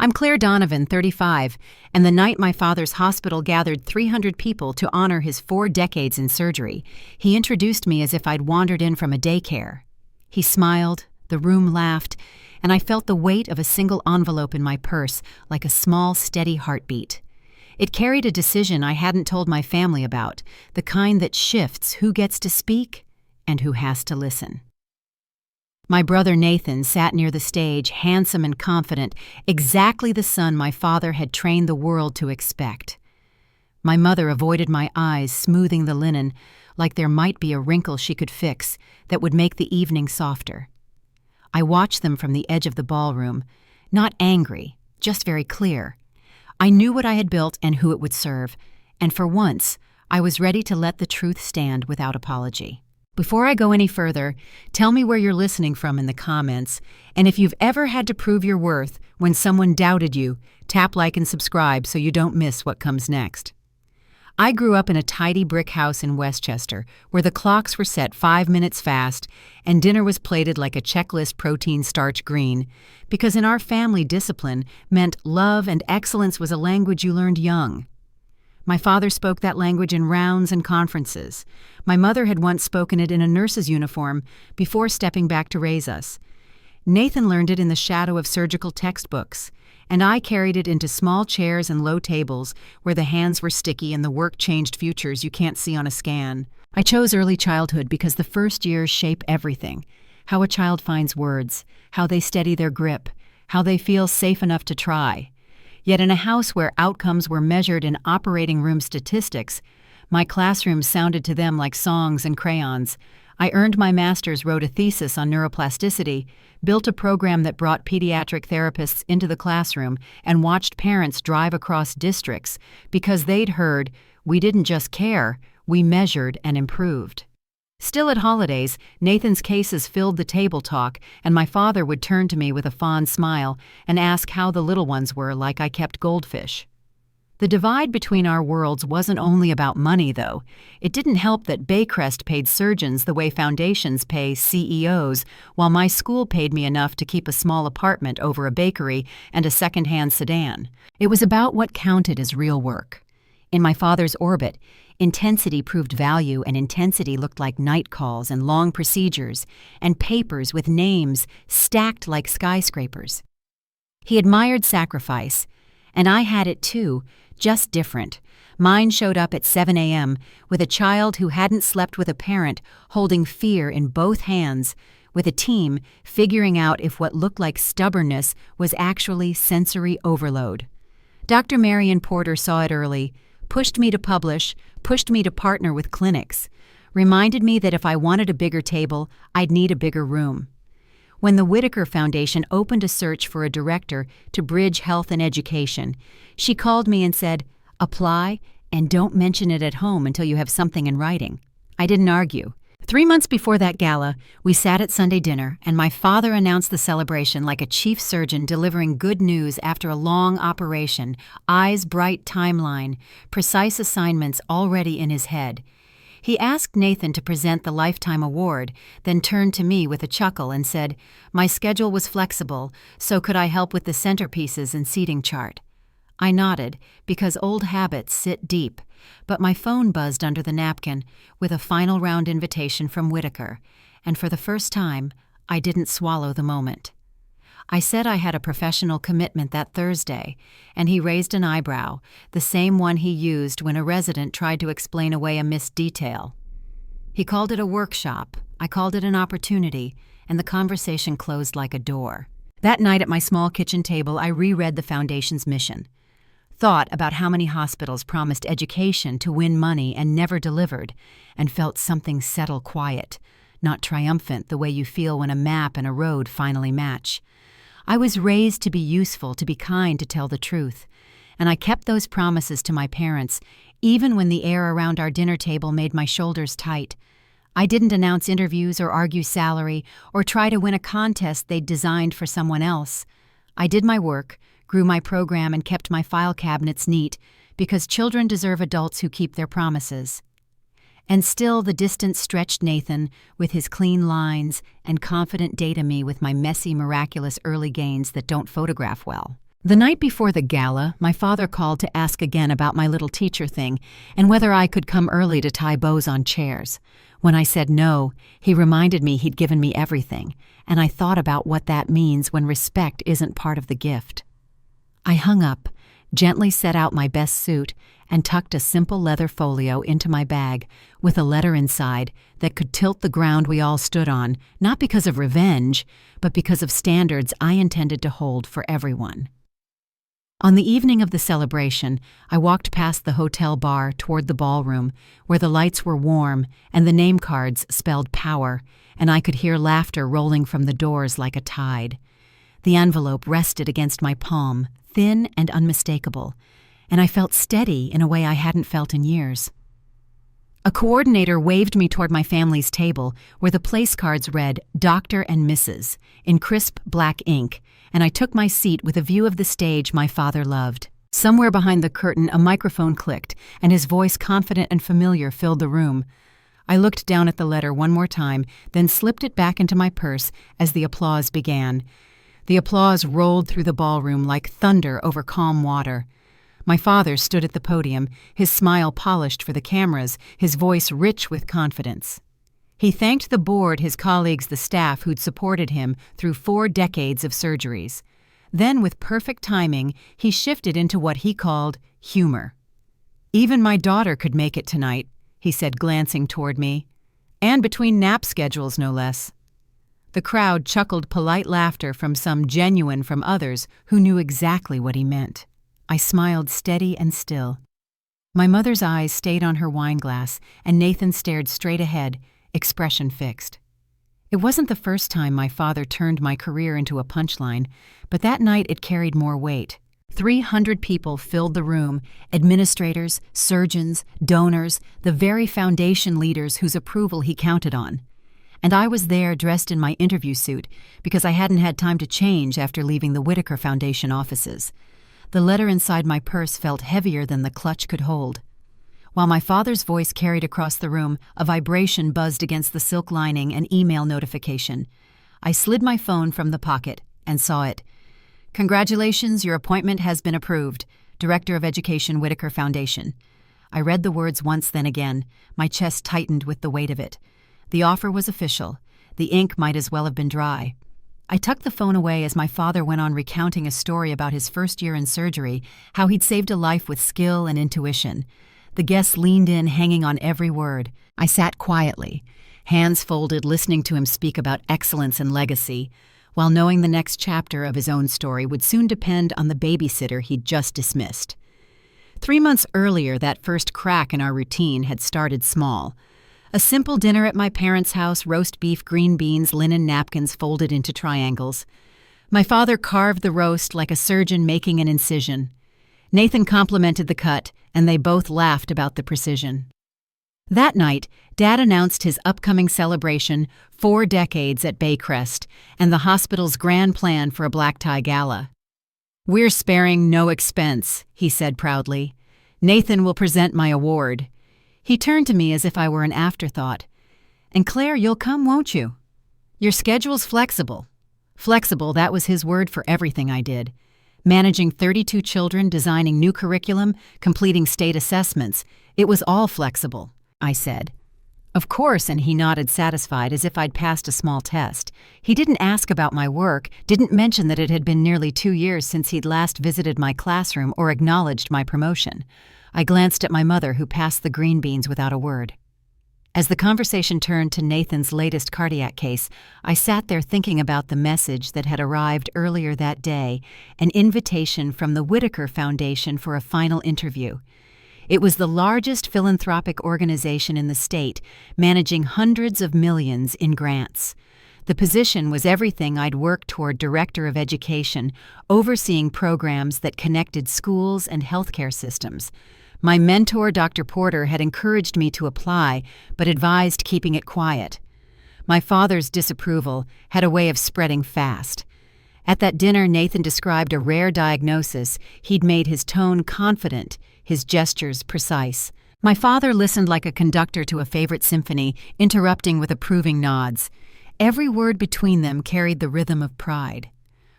I'm Claire Donovan, 35, and the night my father's hospital gathered 300 people to honor his 4 decades in surgery, he introduced me as if I'd wandered in from a daycare. He smiled, the room laughed, and I felt the weight of a single envelope in my purse like a small, steady heartbeat. It carried a decision I hadn't told my family about, the kind that shifts who gets to speak and who has to listen. My brother Nathan sat near the stage, handsome and confident, exactly the son my father had trained the world to expect. My mother avoided my eyes, smoothing the linen, like there might be a wrinkle she could fix that would make the evening softer. I watched them from the edge of the ballroom, not angry, just very clear. I knew what I had built and who it would serve, and for once, I was ready to let the truth stand without apology. Before I go any further, tell me where you're listening from in the comments, and if you've ever had to prove your worth when someone doubted you, tap like and subscribe so you don't miss what comes next. I grew up in a tidy brick house in Westchester where the clocks were set 5 minutes fast and dinner was plated like a checklist protein starch green, because in our family discipline meant love and excellence was a language you learned young. My father spoke that language in rounds and conferences. My mother had once spoken it in a nurse's uniform before stepping back to raise us. Nathan learned it in the shadow of surgical textbooks, and I carried it into small chairs and low tables where the hands were sticky and the work changed futures you can't see on a scan. I chose early childhood because the first years shape everything: how a child finds words, how they steady their grip, how they feel safe enough to try. Yet in a house where outcomes were measured in operating room statistics, my classroom sounded to them like songs and crayons. I earned my master's, wrote a thesis on neuroplasticity, built a program that brought pediatric therapists into the classroom, and watched parents drive across districts because they'd heard, "We didn't just care, we measured and improved." Still at holidays, Nathan's cases filled the table talk, and my father would turn to me with a fond smile and ask how the little ones were, like I kept goldfish. The divide between our worlds wasn't only about money, though. It didn't help that Baycrest paid surgeons the way foundations pay CEOs, while my school paid me enough to keep a small apartment over a bakery and a second-hand sedan. It was about what counted as real work. In my father's orbit, intensity proved value, and intensity looked like night calls and long procedures and papers with names stacked like skyscrapers. He admired sacrifice, and I had it too, just different. Mine showed up at 7 a.m. with a child who hadn't slept with a parent, holding fear in both hands, with a team figuring out if what looked like stubbornness was actually sensory overload. Dr. Marion Porter saw it early, pushed me to publish, pushed me to partner with clinics, reminded me that if I wanted a bigger table, I'd need a bigger room. When the Whitaker Foundation opened a search for a director to bridge health and education, she called me and said, "Apply, and don't mention it at home until you have something in writing." I didn't argue. 3 months before that gala, we sat at Sunday dinner, and my father announced the celebration like a chief surgeon delivering good news after a long operation, eyes bright, timeline, precise assignments already in his head. He asked Nathan to present the Lifetime Award, then turned to me with a chuckle and said, "My schedule was flexible, so could I help with the centerpieces and seating chart?" I nodded, because old habits sit deep, but my phone buzzed under the napkin with a final round invitation from Whitaker, and for the first time, I didn't swallow the moment. I said I had a professional commitment that Thursday, and he raised an eyebrow, the same one he used when a resident tried to explain away a missed detail. He called it a workshop, I called it an opportunity, and the conversation closed like a door. That night at my small kitchen table, I reread the Foundation's mission. Thought about how many hospitals promised education to win money and never delivered, and felt something settle quiet, not triumphant the way you feel when a map and a road finally match. I was raised to be useful, to be kind, to tell the truth, and I kept those promises to my parents, even when the air around our dinner table made my shoulders tight. I didn't announce interviews or argue salary or try to win a contest they'd designed for someone else. I did my work, grew my program, and kept my file cabinets neat, because children deserve adults who keep their promises. And still the distance stretched Nathan with his clean lines and confident data me with my messy, miraculous early gains that don't photograph well. The night before the gala, my father called to ask again about my little teacher thing and whether I could come early to tie bows on chairs. When I said no, he reminded me he'd given me everything, and I thought about what that means when respect isn't part of the gift. I hung up, gently set out my best suit, and tucked a simple leather folio into my bag with a letter inside that could tilt the ground we all stood on, not because of revenge, but because of standards I intended to hold for everyone. On the evening of the celebration, I walked past the hotel bar toward the ballroom, where the lights were warm and the name cards spelled power, and I could hear laughter rolling from the doors like a tide. The envelope rested against my palm, thin and unmistakable, and I felt steady in a way I hadn't felt in years. A coordinator waved me toward my family's table, where the place cards read Dr. and Mrs. in crisp black ink, and I took my seat with a view of the stage my father loved. Somewhere behind the curtain, a microphone clicked, and his voice, confident and familiar, filled the room. I looked down at the letter one more time, then slipped it back into my purse as the applause began. The applause rolled through the ballroom like thunder over calm water. My father stood at the podium, his smile polished for the cameras, his voice rich with confidence. He thanked the board, his colleagues, the staff who'd supported him through 4 decades of surgeries. Then, with perfect timing, he shifted into what he called humor. "Even my daughter could make it tonight," he said, glancing toward me. "And between nap schedules, no less." The crowd chuckled polite laughter from some, genuine from others who knew exactly what he meant. I smiled steady and still. My mother's eyes stayed on her wineglass, and Nathan stared straight ahead, expression fixed. It wasn't the first time my father turned my career into a punchline, but that night it carried more weight. 300 people filled the room, administrators, surgeons, donors, the very foundation leaders whose approval he counted on. And I was there dressed in my interview suit because I hadn't had time to change after leaving the Whitaker Foundation offices. The letter inside my purse felt heavier than the clutch could hold. While my father's voice carried across the room, a vibration buzzed against the silk lining, an email notification. I slid my phone from the pocket and saw it. "Congratulations, your appointment has been approved. Director of Education, Whitaker Foundation." I read the words once, then again. My chest tightened with the weight of it. The offer was official. The ink might as well have been dry. I tucked the phone away as my father went on recounting a story about his first year in surgery, how he'd saved a life with skill and intuition. The guests leaned in, hanging on every word. I sat quietly, hands folded, listening to him speak about excellence and legacy, while knowing the next chapter of his own story would soon depend on the babysitter he'd just dismissed. 3 months earlier, that first crack in our routine had started small. A simple dinner at my parents' house, roast beef, green beans, linen napkins folded into triangles. My father carved the roast like a surgeon making an incision. Nathan complimented the cut, and they both laughed about the precision. That night, Dad announced his upcoming celebration, 4 decades at Baycrest, and the hospital's grand plan for a black tie gala. "We're sparing no expense," he said proudly. "Nathan will present my award." He turned to me as if I were an afterthought. "And Claire, you'll come, won't you? Your schedule's flexible." Flexible, that was his word for everything I did. Managing 32 children, designing new curriculum, completing state assessments. It was all flexible, I said. "Of course," and he nodded satisfied as if I'd passed a small test. He didn't ask about my work, didn't mention that it had been nearly 2 years since he'd last visited my classroom or acknowledged my promotion. I glanced at my mother, who passed the green beans without a word. As the conversation turned to Nathan's latest cardiac case, I sat there thinking about the message that had arrived earlier that day, an invitation from the Whitaker Foundation for a final interview. It was the largest philanthropic organization in the state, managing hundreds of millions in grants. The position was everything I'd worked toward: Director of Education, overseeing programs that connected schools and healthcare systems. My mentor, Dr. Porter, had encouraged me to apply, but advised keeping it quiet. My father's disapproval had a way of spreading fast. At that dinner, Nathan described a rare diagnosis. He'd made his tone confident, his gestures precise. My father listened like a conductor to a favorite symphony, interrupting with approving nods. Every word between them carried the rhythm of pride.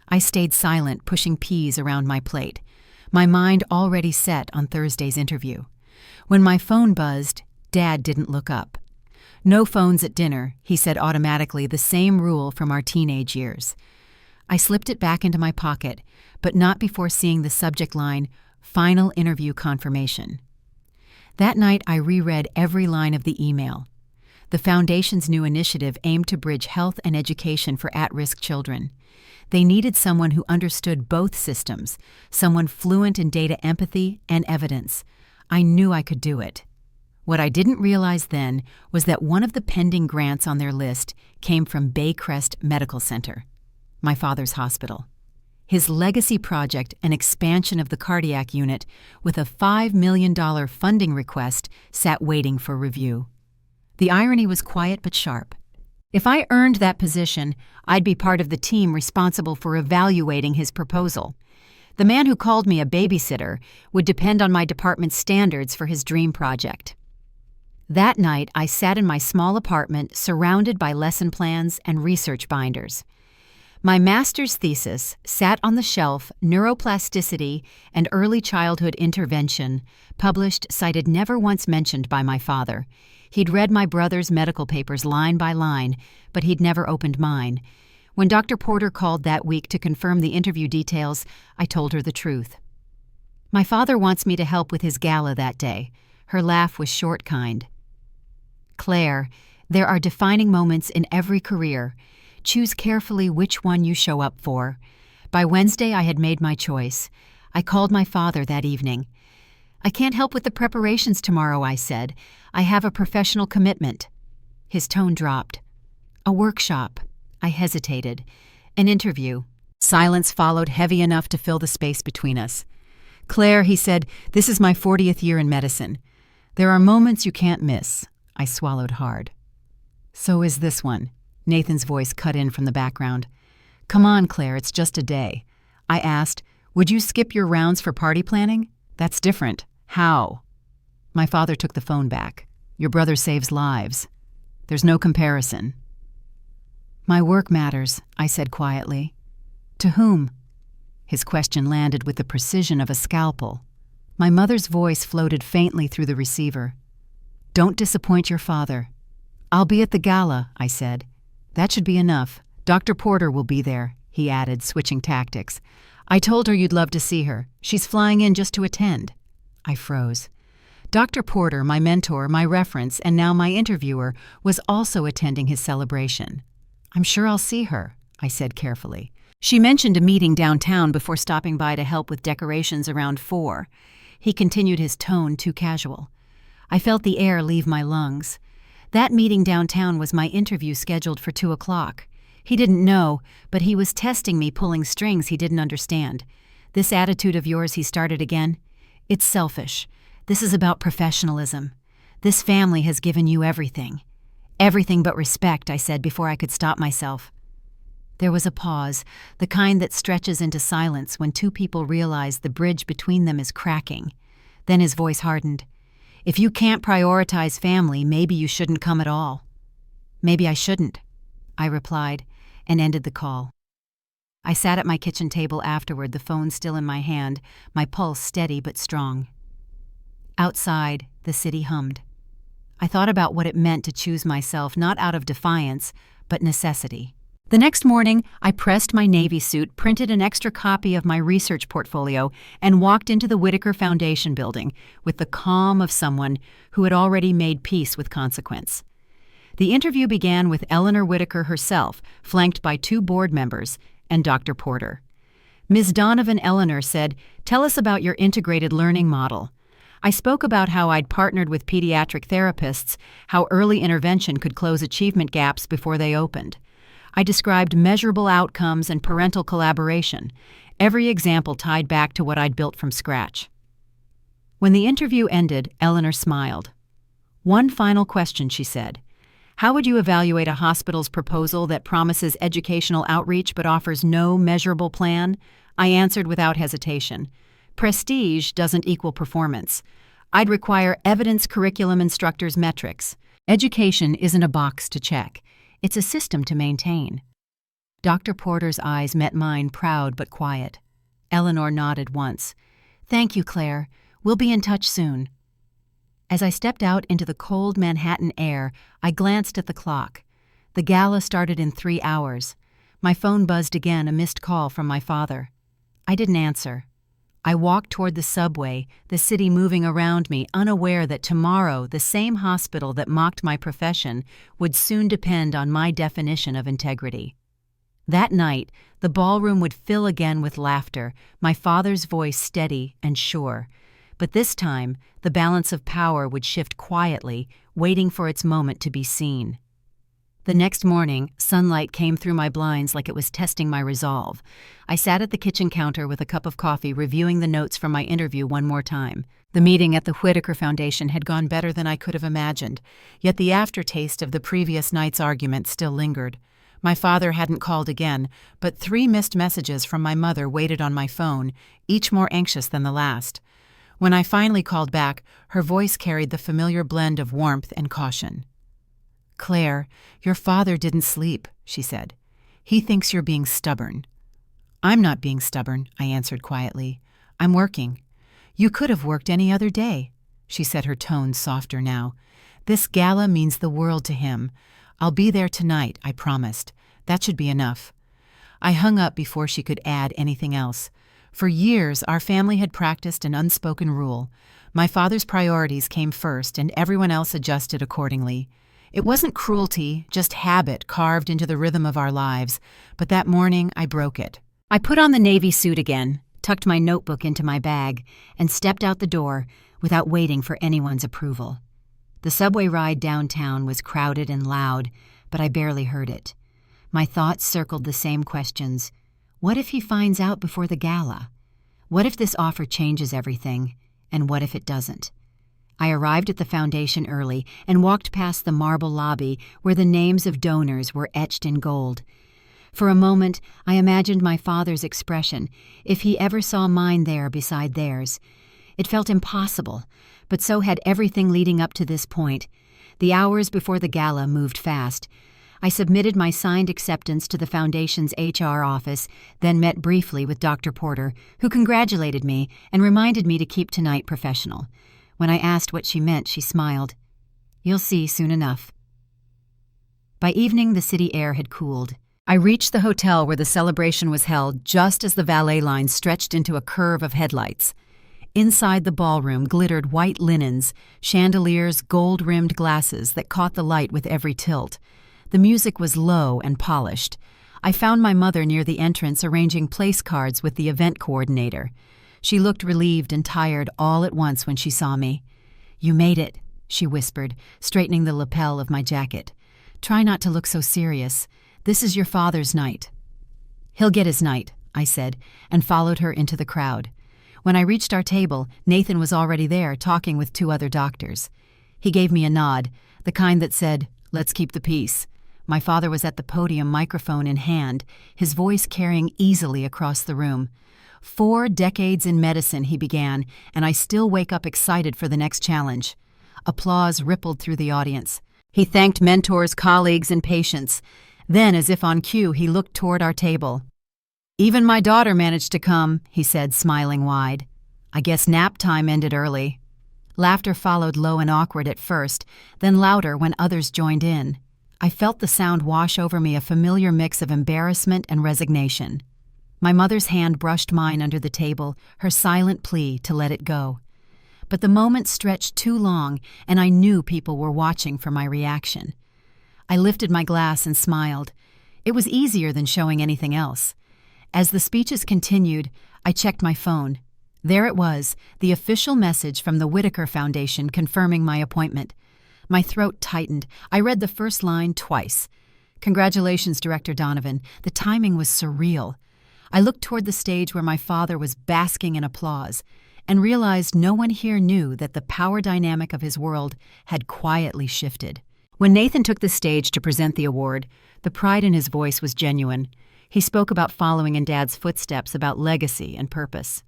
I stayed silent, pushing peas around my plate, my mind already set on Thursday's interview. When my phone buzzed, Dad didn't look up. No phones at dinner, he said automatically, the same rule from our teenage years. I slipped it back into my pocket, but not before seeing the subject line, "Final Interview Confirmation." That night I reread every line of the email. The Foundation's new initiative aimed to bridge health and education for at-risk children. They needed someone who understood both systems, someone fluent in data empathy and evidence. I knew I could do it. What I didn't realize then was that one of the pending grants on their list came from Baycrest Medical Center, my father's hospital. His legacy project, an expansion of the cardiac unit, with a $5 million funding request, sat waiting for review. The irony was quiet but sharp. If I earned that position, I'd be part of the team responsible for evaluating his proposal. The man who called me a babysitter would depend on my department's standards for his dream project. That night, I sat in my small apartment surrounded by lesson plans and research binders. My master's thesis sat on the shelf, Neuroplasticity and Early Childhood Intervention, published, cited, never once mentioned by my father. He'd read my brother's medical papers line by line, but he'd never opened mine. When Dr. Porter called that week to confirm the interview details, I told her the truth. My father wants me to help with his gala that day. Her laugh was short, kind. Claire, there are defining moments in every career. Choose carefully which one you show up for. By Wednesday, I had made my choice. I called my father that evening. I can't help with the preparations tomorrow, I said. I have a professional commitment. His tone dropped. A workshop. I hesitated. An interview. Silence followed, heavy enough to fill the space between us. Claire, he said, this is my 40th year in medicine. There are moments you can't miss. I swallowed hard. So is this one. Nathan's voice cut in from the background. Come on, Claire, it's just a day. I asked, would you skip your rounds for party planning? That's different. How? My father took the phone back. Your brother saves lives. There's no comparison. My work matters, I said quietly. To whom? His question landed with the precision of a scalpel. My mother's voice floated faintly through the receiver. Don't disappoint your father. I'll be at the gala, I said. That should be enough. Dr. Porter will be there, he added, switching tactics. I told her you'd love to see her. She's flying in just to attend. I froze. Dr. Porter, my mentor, my reference, and now my interviewer, was also attending his celebration. I'm sure I'll see her, I said carefully. She mentioned a meeting downtown before stopping by to help with decorations around 4. He continued, his tone too casual. I felt the air leave my lungs. That meeting downtown was my interview scheduled for 2 o'clock. He didn't know, but he was testing me, pulling strings he didn't understand. This attitude of yours, he started again. It's selfish. This is about professionalism. This family has given you everything. Everything but respect, I said before I could stop myself. There was a pause, the kind that stretches into silence when two people realize the bridge between them is cracking. Then his voice hardened. If you can't prioritize family, maybe you shouldn't come at all. Maybe I shouldn't, I replied, and ended the call. I sat at my kitchen table afterward, the phone still in my hand, my pulse steady but strong. Outside, the city hummed. I thought about what it meant to choose myself not out of defiance, but necessity. The next morning, I pressed my Navy suit, printed an extra copy of my research portfolio, and walked into the Whitaker Foundation building with the calm of someone who had already made peace with consequence. The interview began with Eleanor Whitaker herself, flanked by 2 board members, and Dr. Porter. Ms. Donovan Eleanor said, "Tell us about your integrated learning model." I spoke about how I'd partnered with pediatric therapists, how early intervention could close achievement gaps before they opened. I described measurable outcomes and parental collaboration, every example tied back to what I'd built from scratch. When the interview ended, Eleanor smiled. "One final question," she said. "How would you evaluate a hospital's proposal that promises educational outreach but offers no measurable plan?" I answered without hesitation. "Prestige doesn't equal performance. I'd require evidence curriculum instructors' metrics. Education isn't a box to check. It's a system to maintain." Dr. Porter's eyes met mine, proud but quiet. Eleanor nodded once. "Thank you, Claire. We'll be in touch soon." As I stepped out into the cold Manhattan air, I glanced at the clock. The gala started in 3 hours. My phone buzzed again, a missed call from my father. I didn't answer. I walked toward the subway, the city moving around me, unaware that tomorrow the same hospital that mocked my profession would soon depend on my definition of integrity. That night, the ballroom would fill again with laughter, my father's voice steady and sure. But this time, the balance of power would shift quietly, waiting for its moment to be seen. The next morning, sunlight came through my blinds like it was testing my resolve. I sat at the kitchen counter with a cup of coffee, reviewing the notes from my interview one more time. The meeting at the Whitaker Foundation had gone better than I could have imagined, yet the aftertaste of the previous night's argument still lingered. My father hadn't called again, but 3 missed messages from my mother waited on my phone, each more anxious than the last. When I finally called back, her voice carried the familiar blend of warmth and caution. "Claire, your father didn't sleep," she said. "He thinks you're being stubborn." "I'm not being stubborn," I answered quietly. "I'm working." "You could have worked any other day," she said, her tone softer now. "This gala means the world to him. I'll be there tonight," I promised. "That should be enough." I hung up before she could add anything else. For years, our family had practiced an unspoken rule. My father's priorities came first, and everyone else adjusted accordingly. It wasn't cruelty, just habit carved into the rhythm of our lives, but that morning I broke it. I put on the navy suit again, tucked my notebook into my bag, and stepped out the door without waiting for anyone's approval. The subway ride downtown was crowded and loud, but I barely heard it. My thoughts circled the same questions. What if he finds out before the gala? What if this offer changes everything? And what if it doesn't? I arrived at the foundation early and walked past the marble lobby where the names of donors were etched in gold. For a moment, I imagined my father's expression, if he ever saw mine there beside theirs. It felt impossible, but so had everything leading up to this point. The hours before the gala moved fast. I submitted my signed acceptance to the Foundation's HR office, then met briefly with Dr. Porter, who congratulated me and reminded me to keep tonight professional. When I asked what she meant, she smiled. "You'll see soon enough." By evening, the city air had cooled. I reached the hotel where the celebration was held just as the valet line stretched into a curve of headlights. Inside the ballroom glittered white linens, chandeliers, gold-rimmed glasses that caught the light with every tilt. The music was low and polished. I found my mother near the entrance arranging place cards with the event coordinator. She looked relieved and tired all at once when she saw me. "You made it," she whispered, straightening the lapel of my jacket. "Try not to look so serious. This is your father's night." "He'll get his night," I said, and followed her into the crowd. When I reached our table, Nathan was already there, talking with 2 other doctors. He gave me a nod, the kind that said, "Let's keep the peace." My father was at the podium, microphone in hand, his voice carrying easily across the room. 4 decades in medicine, he began, and I still wake up excited for the next challenge. Applause rippled through the audience. He thanked mentors, colleagues, and patients. Then, as if on cue, he looked toward our table. "Even my daughter managed to come," he said, smiling wide. "I guess nap time ended early." Laughter followed, low and awkward at first, then louder when others joined in. I felt the sound wash over me, a familiar mix of embarrassment and resignation. My mother's hand brushed mine under the table, her silent plea to let it go. But the moment stretched too long, and I knew people were watching for my reaction. I lifted my glass and smiled. It was easier than showing anything else. As the speeches continued, I checked my phone. There it was, the official message from the Whitaker Foundation confirming my appointment. My throat tightened. I read the first line twice. "Congratulations, Director Donovan. The timing was surreal." I looked toward the stage where my father was basking in applause and realized no one here knew that the power dynamic of his world had quietly shifted. When Nathan took the stage to present the award, the pride in his voice was genuine. He spoke about following in Dad's footsteps, about legacy and purpose.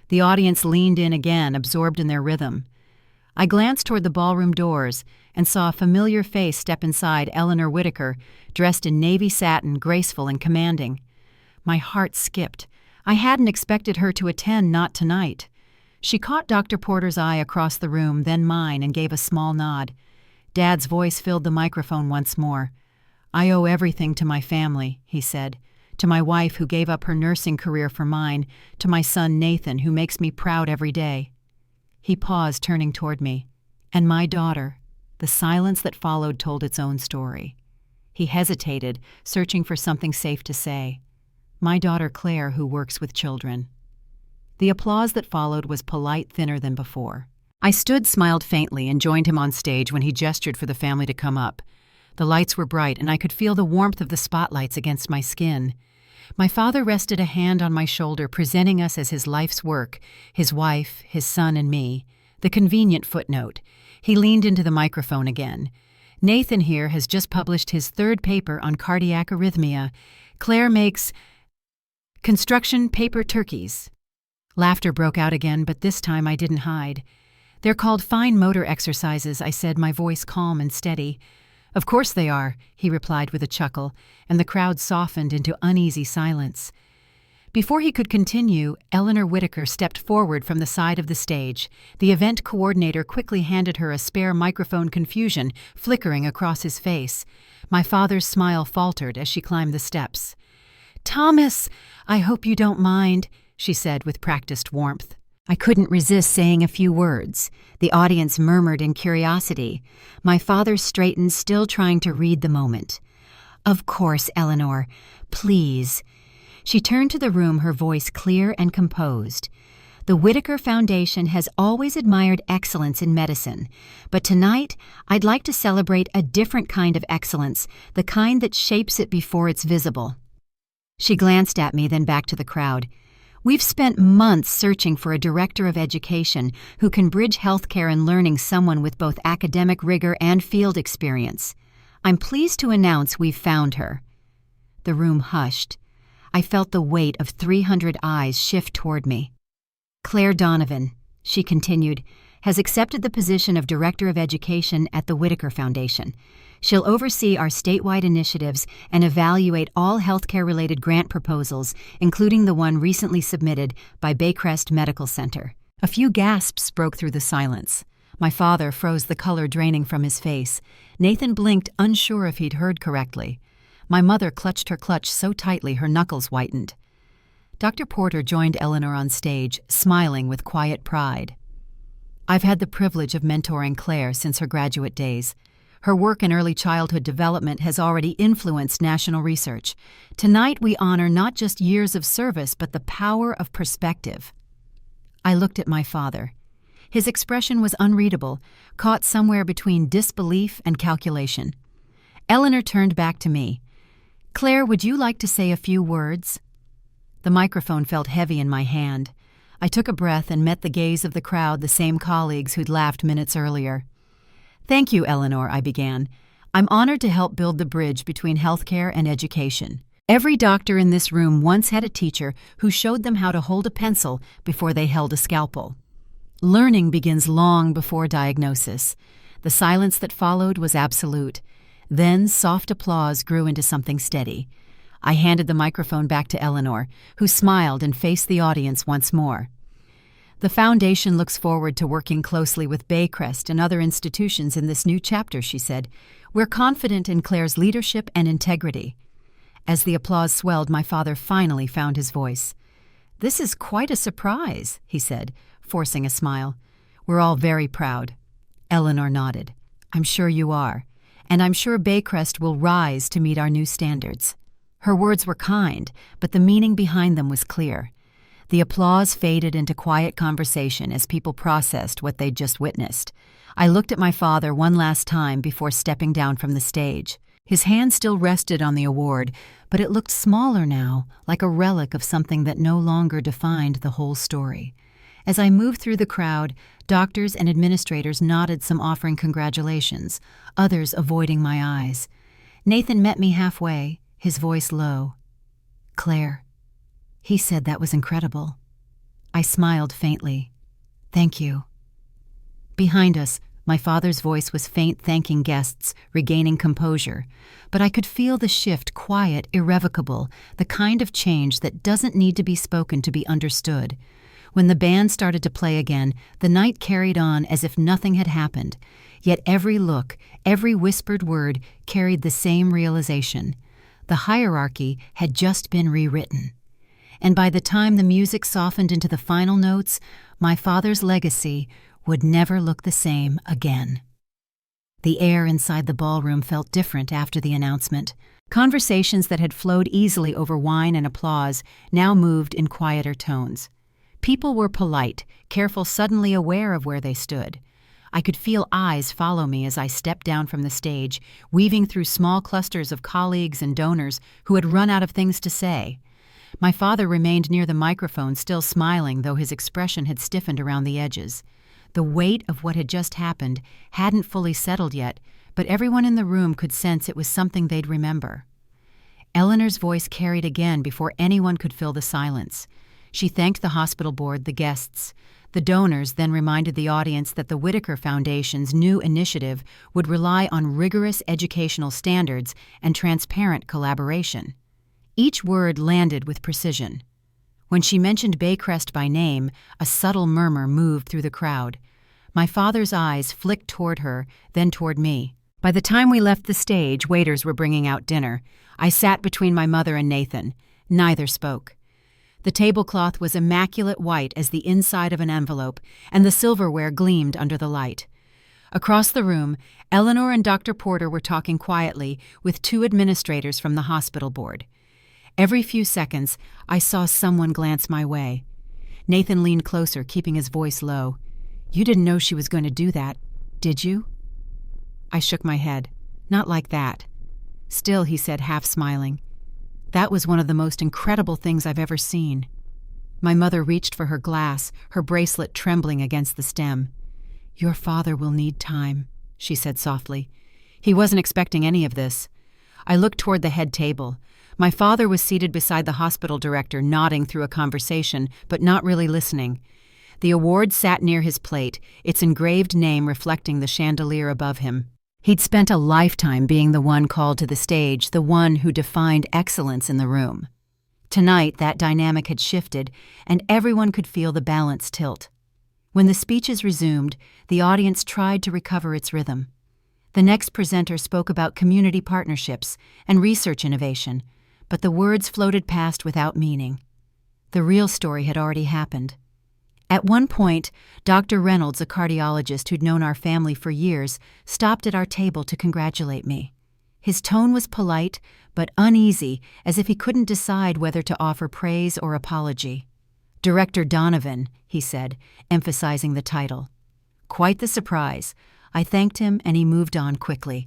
The audience leaned in again, absorbed in their rhythm. I glanced toward the ballroom doors, and saw a familiar face step inside Eleanor Whitaker, dressed in navy satin, graceful and commanding. My heart skipped. I hadn't expected her to attend, not tonight. She caught Dr. Porter's eye across the room, then mine, and gave a small nod. Dad's voice filled the microphone once more. "I owe everything to my family," he said. "To my wife who gave up her nursing career for mine, to my son Nathan who makes me proud every day." He paused, turning toward me. "And my daughter." The silence that followed told its own story. He hesitated, searching for something safe to say. "My daughter Claire, who works with children." The applause that followed was polite, thinner than before. I stood, smiled faintly, and joined him on stage when he gestured for the family to come up. The lights were bright, and I could feel the warmth of the spotlights against my skin. My father rested a hand on my shoulder, presenting us as his life's work, his wife, his son, and me. The convenient footnote. He leaned into the microphone again. "Nathan here has just published his 3rd paper on cardiac arrhythmia. Claire makes construction paper turkeys." Laughter broke out again, but this time I didn't hide. "They're called fine motor exercises," I said, my voice calm and steady. "Of course they are," he replied with a chuckle, and the crowd softened into uneasy silence. Before he could continue, Eleanor Whitaker stepped forward from the side of the stage. The event coordinator quickly handed her a spare microphone, confusion flickering across his face. My father's smile faltered as she climbed the steps. "Thomas, I hope you don't mind," she said with practiced warmth. I couldn't resist saying a few words. The audience murmured in curiosity. My father straightened, still trying to read the moment. "Of course, Eleanor. Please." She turned to the room, her voice clear and composed. "The Whitaker Foundation has always admired excellence in medicine, but tonight I'd like to celebrate a different kind of excellence, the kind that shapes it before it's visible." She glanced at me, then back to the crowd. "We've spent months searching for a director of education who can bridge healthcare and learning, someone with both academic rigor and field experience. I'm pleased to announce we've found her." The room hushed. I felt the weight of 300 eyes shift toward me. "Claire Donovan," she continued, "has accepted the position of Director of Education at the Whitaker Foundation. She'll oversee our statewide initiatives and evaluate all healthcare-related grant proposals, including the one recently submitted by Baycrest Medical Center." A few gasps broke through the silence. My father froze, the color draining from his face. Nathan blinked, unsure if he'd heard correctly. My mother clutched her clutch so tightly her knuckles whitened. Dr. Porter joined Eleanor on stage, smiling with quiet pride. "I've had the privilege of mentoring Claire since her graduate days. Her work in early childhood development has already influenced national research. Tonight we honor not just years of service, but the power of perspective." I looked at my father. His expression was unreadable, caught somewhere between disbelief and calculation. Eleanor turned back to me. "Claire, would you like to say a few words?" The microphone felt heavy in my hand. I took a breath and met the gaze of the crowd, the same colleagues who'd laughed minutes earlier. "Thank you, Eleanor," I began. "I'm honored to help build the bridge between healthcare and education. Every doctor in this room once had a teacher who showed them how to hold a pencil before they held a scalpel. Learning begins long before diagnosis." The silence that followed was absolute. Then soft applause grew into something steady. I handed the microphone back to Eleanor, who smiled and faced the audience once more. "The Foundation looks forward to working closely with Baycrest and other institutions in this new chapter," she said. "We're confident in Claire's leadership and integrity." As the applause swelled, my father finally found his voice. "This is quite a surprise," he said, forcing a smile. "We're all very proud." Eleanor nodded. "I'm sure you are. And I'm sure Baycrest will rise to meet our new standards." Her words were kind, but the meaning behind them was clear. The applause faded into quiet conversation as people processed what they'd just witnessed. I looked at my father one last time before stepping down from the stage. His hand still rested on the award, but it looked smaller now, like a relic of something that no longer defined the whole story. As I moved through the crowd, doctors and administrators nodded, some offering congratulations, others avoiding my eyes. Nathan met me halfway, his voice low. "Claire." He said that was incredible. I smiled faintly. "Thank you." Behind us, My father's voice was faint, thanking guests, regaining composure. But I could feel the shift, quiet, irrevocable, the kind of change that doesn't need to be spoken to be understood. When the band started to play again, the night carried on as if nothing had happened. Yet every look, every whispered word carried the same realization. The hierarchy had just been rewritten. And by the time the music softened into the final notes, my father's legacy would never look the same again. The air inside the ballroom felt different after the announcement. Conversations that had flowed easily over wine and applause now moved in quieter tones. People were polite, careful, suddenly aware of where they stood. I could feel eyes follow me as I stepped down from the stage, weaving through small clusters of colleagues and donors who had run out of things to say. My father remained near the microphone, still smiling, though his expression had stiffened around the edges. The weight of what had just happened hadn't fully settled yet, but everyone in the room could sense it was something they'd remember. Eleanor's voice carried again before anyone could fill the silence. She thanked the hospital board, the guests. The donors then reminded the audience that the Whitaker Foundation's new initiative would rely on rigorous educational standards and transparent collaboration. Each word landed with precision. When she mentioned Baycrest by name, a subtle murmur moved through the crowd. My father's eyes flicked toward her, then toward me. By the time we left the stage, waiters were bringing out dinner. I sat between my mother and Nathan. Neither spoke. The tablecloth was immaculate white as the inside of an envelope, and the silverware gleamed under the light. Across the room, Eleanor and Dr. Porter were talking quietly with two administrators from the hospital board. Every few seconds, I saw someone glance my way. Nathan leaned closer, keeping his voice low. "You didn't know she was going to do that, did you?" I shook my head. "Not like that." "Still," he said, half smiling, "that was one of the most incredible things I've ever seen." My mother reached for her glass, her bracelet trembling against the stem. "Your father will need time," she said softly. He wasn't expecting any of this. I looked toward the head table. My father was seated beside the hospital director, nodding through a conversation, but not really listening. The award sat near his plate, its engraved name reflecting the chandelier above him. He'd spent a lifetime being the one called to the stage, the one who defined excellence in the room. Tonight, that dynamic had shifted, and everyone could feel the balance tilt. When the speeches resumed, the audience tried to recover its rhythm. The next presenter spoke about community partnerships and research innovation, but the words floated past without meaning. The real story had already happened. At one point, Dr. Reynolds, a cardiologist who'd known our family for years, stopped at our table to congratulate me. His tone was polite, but uneasy, as if he couldn't decide whether to offer praise or apology. "Director Donovan," he said, emphasizing the title. Quite the surprise. I thanked him, and he moved on quickly.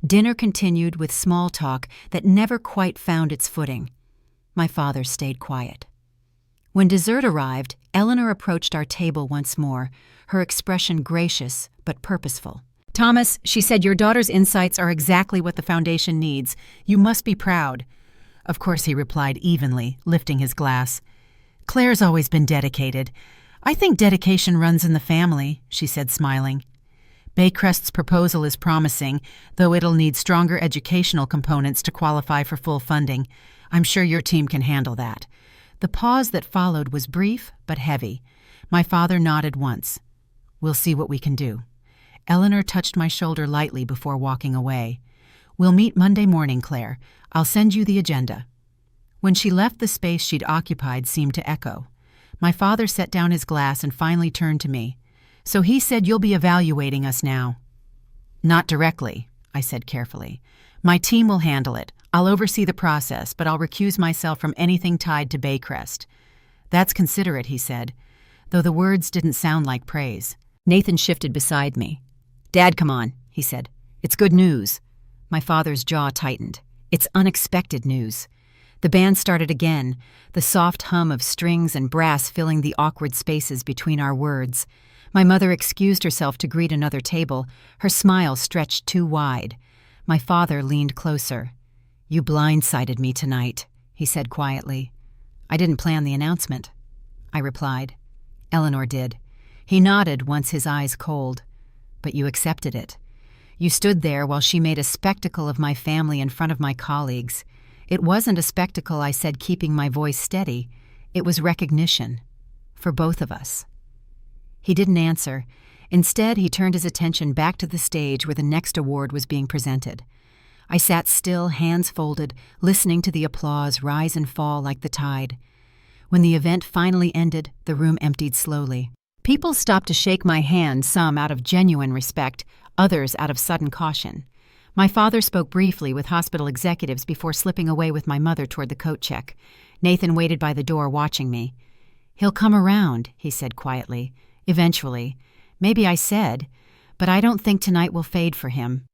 Dinner continued with small talk that never quite found its footing. My father stayed quiet. When dessert arrived, Eleanor approached our table once more, her expression gracious but purposeful. "Thomas," she said, "your daughter's insights are exactly what the foundation needs. You must be proud." "Of course," he replied evenly, lifting his glass. "Claire's always been dedicated. I think dedication runs in the family," she said, smiling. "Baycrest's proposal is promising, though it'll need stronger educational components to qualify for full funding. I'm sure your team can handle that." The pause that followed was brief but heavy. My father nodded once. "We'll see what we can do." Eleanor touched my shoulder lightly before walking away. "We'll meet Monday morning, Claire. I'll send you the agenda." When she left, the space she'd occupied seemed to echo. My father set down his glass and finally turned to me. "So he said you'll be evaluating us now." "Not directly," I said carefully. "My team will handle it. I'll oversee the process, but I'll recuse myself from anything tied to Baycrest." "That's considerate," he said, though the words didn't sound like praise. Nathan shifted beside me. "Dad, come on," he said. "It's good news." My father's jaw tightened. "It's unexpected news." The band started again, the soft hum of strings and brass filling the awkward spaces between our words. My mother excused herself to greet another table, her smile stretched too wide. My father leaned closer. "You blindsided me tonight," he said quietly. "I didn't plan the announcement," I replied. Eleanor did. He nodded once, his eyes cold. But you accepted it. You stood there while she made a spectacle of my family in front of my colleagues. It wasn't a spectacle, I said, keeping my voice steady. It was recognition. For both of us. He didn't answer. Instead, he turned his attention back to the stage where the next award was being presented. I sat still, hands folded, listening to the applause rise and fall like the tide. When the event finally ended, the room emptied slowly. People stopped to shake my hand, some out of genuine respect, others out of sudden caution. My father spoke briefly with hospital executives before slipping away with my mother toward the coat check. Nathan waited by the door watching me. "He'll come around," he said quietly. "Eventually. Maybe I said, but I don't think tonight will fade for him."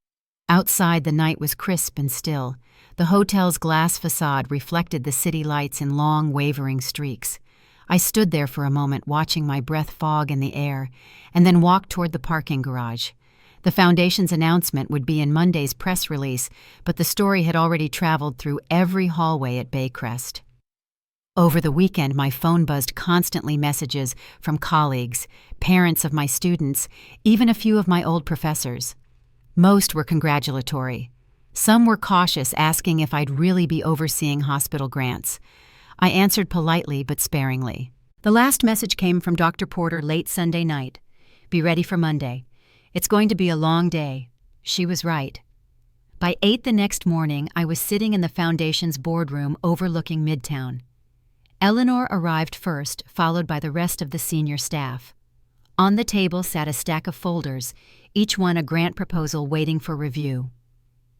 Outside, the night was crisp and still. The hotel's glass facade reflected the city lights in long, wavering streaks. I stood there for a moment, watching my breath fog in the air, and then walked toward the parking garage. The Foundation's announcement would be in Monday's press release, but the story had already traveled through every hallway at Baycrest. Over the weekend, my phone buzzed constantly messages from colleagues, parents of my students, even a few of my old professors. Most were congratulatory. Some were cautious, asking if I'd really be overseeing hospital grants. I answered politely but sparingly. The last message came from Dr. Porter late Sunday night. "Be ready for Monday. It's going to be a long day." She was right. By 8 the next morning, I was sitting in the Foundation's boardroom overlooking Midtown. Eleanor arrived first, followed by the rest of the senior staff. On the table sat a stack of folders, each one a grant proposal waiting for review.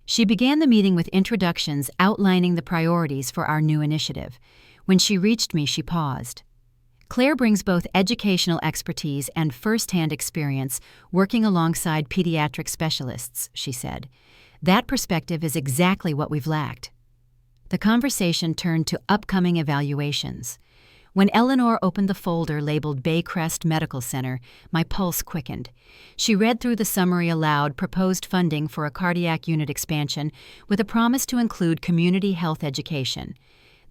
She began the meeting with introductions outlining the priorities for our new initiative. When she reached me, she paused. "Claire brings both educational expertise and first-hand experience working alongside pediatric specialists," she said. "That perspective is exactly what we've lacked." The conversation turned to upcoming evaluations. When Eleanor opened the folder labeled Baycrest Medical Center, my pulse quickened. She read through the summary aloud, proposed funding for a cardiac unit expansion with a promise to include community health education.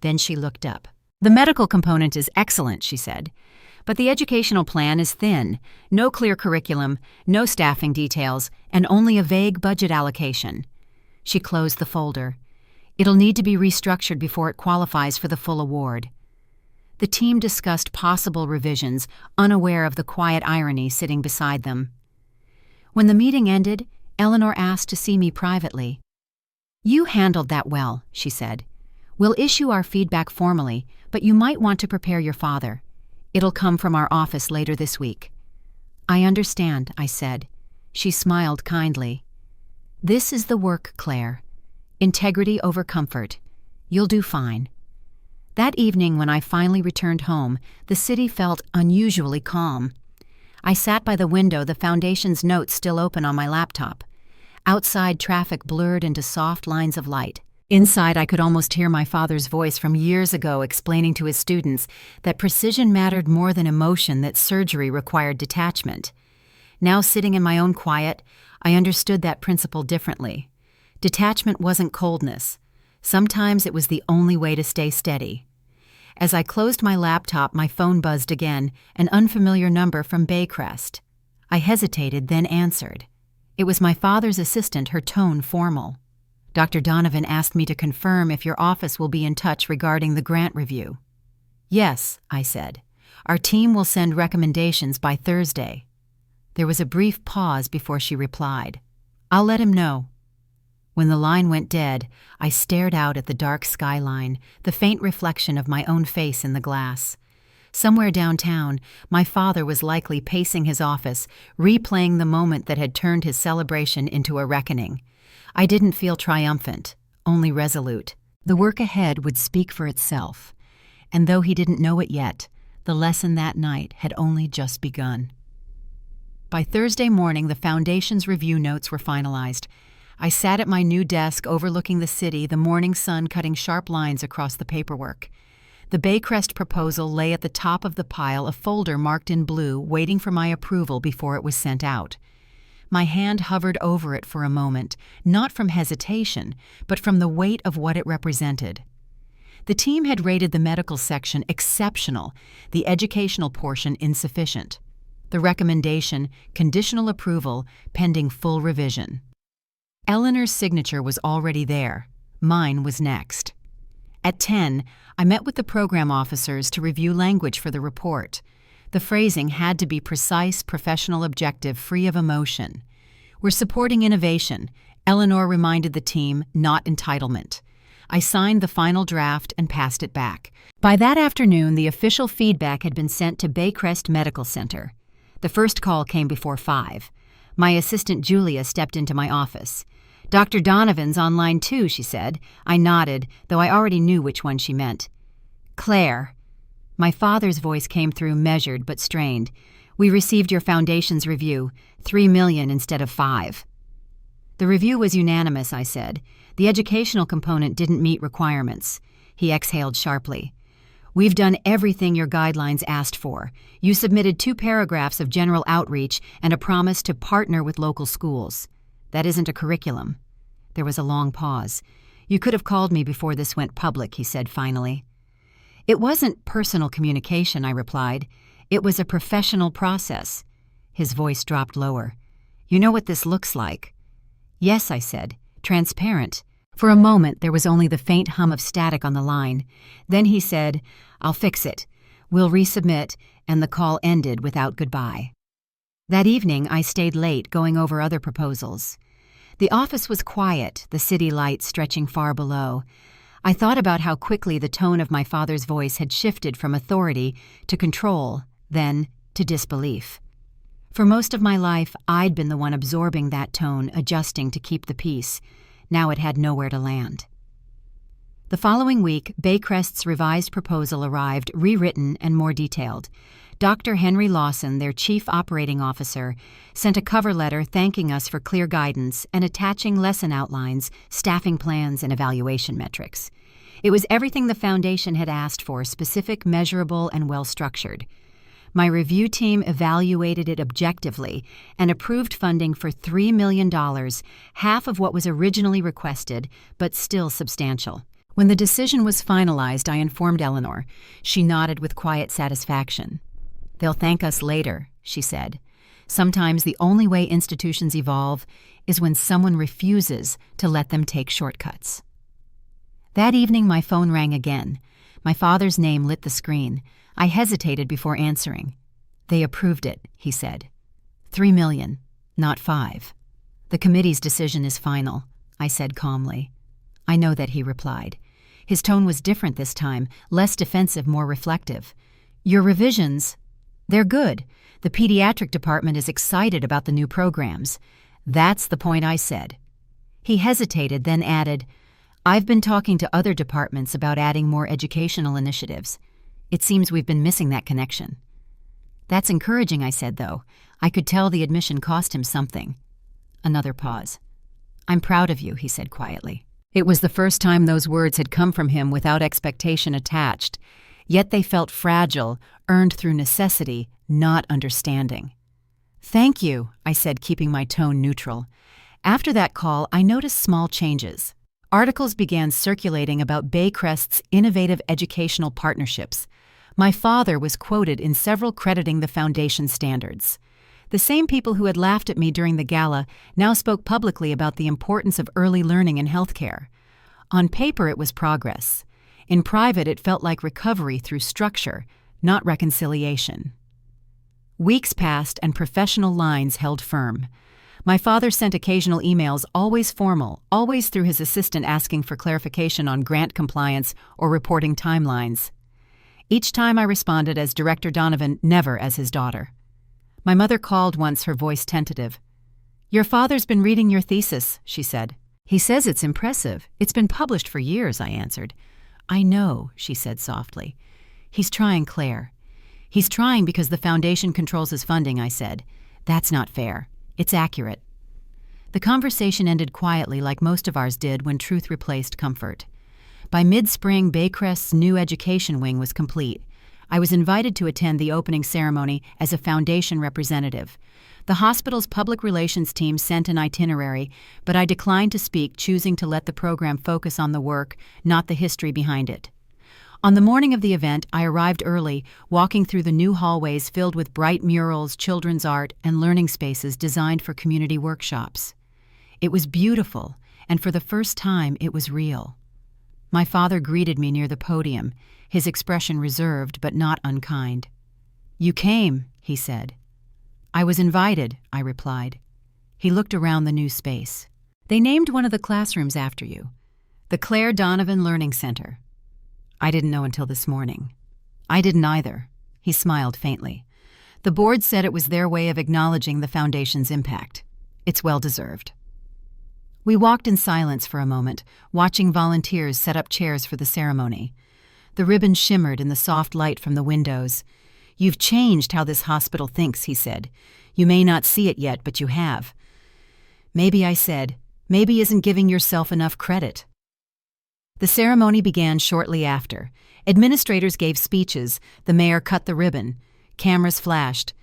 Then she looked up. "The medical component is excellent," she said, "but the educational plan is thin. No clear curriculum, no staffing details, and only a vague budget allocation." She closed the folder. "It'll need to be restructured before it qualifies for the full award." The team discussed possible revisions, unaware of the quiet irony sitting beside them. When the meeting ended, Eleanor asked to see me privately. "You handled that well," she said. "We'll issue our feedback formally, but you might want to prepare your father. It'll come from our office later this week." "I understand," I said. She smiled kindly. "This is the work, Claire. Integrity over comfort. You'll do fine." That evening, when I finally returned home, the city felt unusually calm. I sat by the window, the Foundation's notes still open on my laptop. Outside, traffic blurred into soft lines of light. Inside, I could almost hear my father's voice from years ago explaining to his students that precision mattered more than emotion, that surgery required detachment. Now, sitting in my own quiet, I understood that principle differently. Detachment wasn't coldness. Sometimes it was the only way to stay steady. As I closed my laptop, my phone buzzed again, an unfamiliar number from Baycrest. I hesitated, then answered. It was my father's assistant, her tone formal. "Dr. Donovan asked me to confirm if your office will be in touch regarding the grant review." "Yes," I said. "Our team will send recommendations by Thursday." There was a brief pause before she replied. "I'll let him know." When the line went dead, I stared out at the dark skyline, the faint reflection of my own face in the glass. Somewhere downtown, my father was likely pacing his office, replaying the moment that had turned his celebration into a reckoning. I didn't feel triumphant, only resolute. The work ahead would speak for itself. And though he didn't know it yet, the lesson that night had only just begun. By Thursday morning, the Foundation's review notes were finalized. I sat at my new desk overlooking the city, the morning sun cutting sharp lines across the paperwork. The Baycrest proposal lay at the top of the pile, a folder marked in blue, waiting for my approval before it was sent out. My hand hovered over it for a moment, not from hesitation, but from the weight of what it represented. The team had rated the medical section exceptional, the educational portion insufficient. The recommendation, conditional approval, pending full revision. Eleanor's signature was already there. Mine was next. At 10, I met with the program officers to review language for the report. The phrasing had to be precise, professional, objective, free of emotion. We're supporting innovation, Eleanor reminded the team, not entitlement. I signed the final draft and passed it back. By that afternoon, the official feedback had been sent to Baycrest Medical Center. The first call came before 5. My assistant Julia stepped into my office. "Dr. Donovan's on line 2, she said. I nodded, though I already knew which one she meant. "Claire." My father's voice came through measured but strained. "We received your foundation's review, $3 million instead of 5. The review was unanimous, I said. The educational component didn't meet requirements. He exhaled sharply. "We've done everything your guidelines asked for. You submitted 2 paragraphs of general outreach and a promise to partner with local schools. That isn't a curriculum." There was a long pause. "You could have called me before this went public," he said finally. "It wasn't personal communication," I replied. "It was a professional process." His voice dropped lower. "You know what this looks like?" "Yes," I said. "Transparent." For a moment, there was only the faint hum of static on the line. Then he said, "I'll fix it. We'll resubmit," and the call ended without goodbye. That evening, I stayed late going over other proposals. The office was quiet, the city lights stretching far below. I thought about how quickly the tone of my father's voice had shifted from authority to control, then to disbelief. For most of my life, I'd been the one absorbing that tone, adjusting to keep the peace. Now it had nowhere to land. The following week, Baycrest's revised proposal arrived, rewritten and more detailed. Dr. Henry Lawson, their chief operating officer, sent a cover letter thanking us for clear guidance and attaching lesson outlines, staffing plans, and evaluation metrics. It was everything the foundation had asked for, specific, measurable, and well-structured. My review team evaluated it objectively and approved funding for $3 million, half of what was originally requested, but still substantial. When the decision was finalized, I informed Eleanor. She nodded with quiet satisfaction. "They'll thank us later," she said. "Sometimes the only way institutions evolve is when someone refuses to let them take shortcuts." That evening, my phone rang again. My father's name lit the screen. I hesitated before answering. "They approved it," he said. $3 million, not 5. "The committee's decision is final," I said calmly. "I know that," he replied. His tone was different this time, less defensive, more reflective. "Your revisions, they're good. The pediatric department is excited about the new programs." "That's the point," I said. He hesitated, then added, "I've been talking to other departments about adding more educational initiatives. It seems we've been missing that connection." "That's encouraging," I said, though. I could tell the admission cost him something. Another pause. "I'm proud of you," he said quietly. It was the first time those words had come from him without expectation attached, yet they felt fragile, earned through necessity, not understanding. "Thank you," I said, keeping my tone neutral. After that call, I noticed small changes. Articles began circulating about Baycrest's innovative educational partnerships. My father was quoted in several crediting the foundation standards. The same people who had laughed at me during the gala now spoke publicly about the importance of early learning in healthcare. On paper, it was progress. In private, it felt like recovery through structure, not reconciliation. Weeks passed and professional lines held firm. My father sent occasional emails, always formal, always through his assistant asking for clarification on grant compliance or reporting timelines. Each time I responded as Director Donovan, never as his daughter. My mother called once, her voice tentative. "Your father's been reading your thesis," she said. "He says it's impressive. It's been published for years," I answered. "I know," she said softly. "He's trying, Claire." "He's trying because the foundation controls his funding," I said. "That's not fair. It's accurate." The conversation ended quietly, like most of ours did when truth replaced comfort. By mid-spring, Baycrest's new education wing was complete. I was invited to attend the opening ceremony as a foundation representative. The hospital's public relations team sent an itinerary, but I declined to speak, choosing to let the program focus on the work, not the history behind it. On the morning of the event, I arrived early, walking through the new hallways filled with bright murals, children's art, and learning spaces designed for community workshops. It was beautiful, and for the first time, it was real. My father greeted me near the podium, his expression reserved but not unkind. "You came," he said. "I was invited," I replied. He looked around the new space. "They named one of the classrooms after you, the Claire Donovan Learning Center." I didn't know until this morning. "I didn't either." He smiled faintly. "The board said it was their way of acknowledging the foundation's impact. It's well-deserved." We walked in silence for a moment, watching volunteers set up chairs for the ceremony. The ribbon shimmered in the soft light from the windows. "You've changed how this hospital thinks," he said. "You may not see it yet, but you have." "Maybe," I said. "Maybe isn't giving yourself enough credit." The ceremony began shortly after. Administrators gave speeches, the mayor cut the ribbon. Cameras flashed.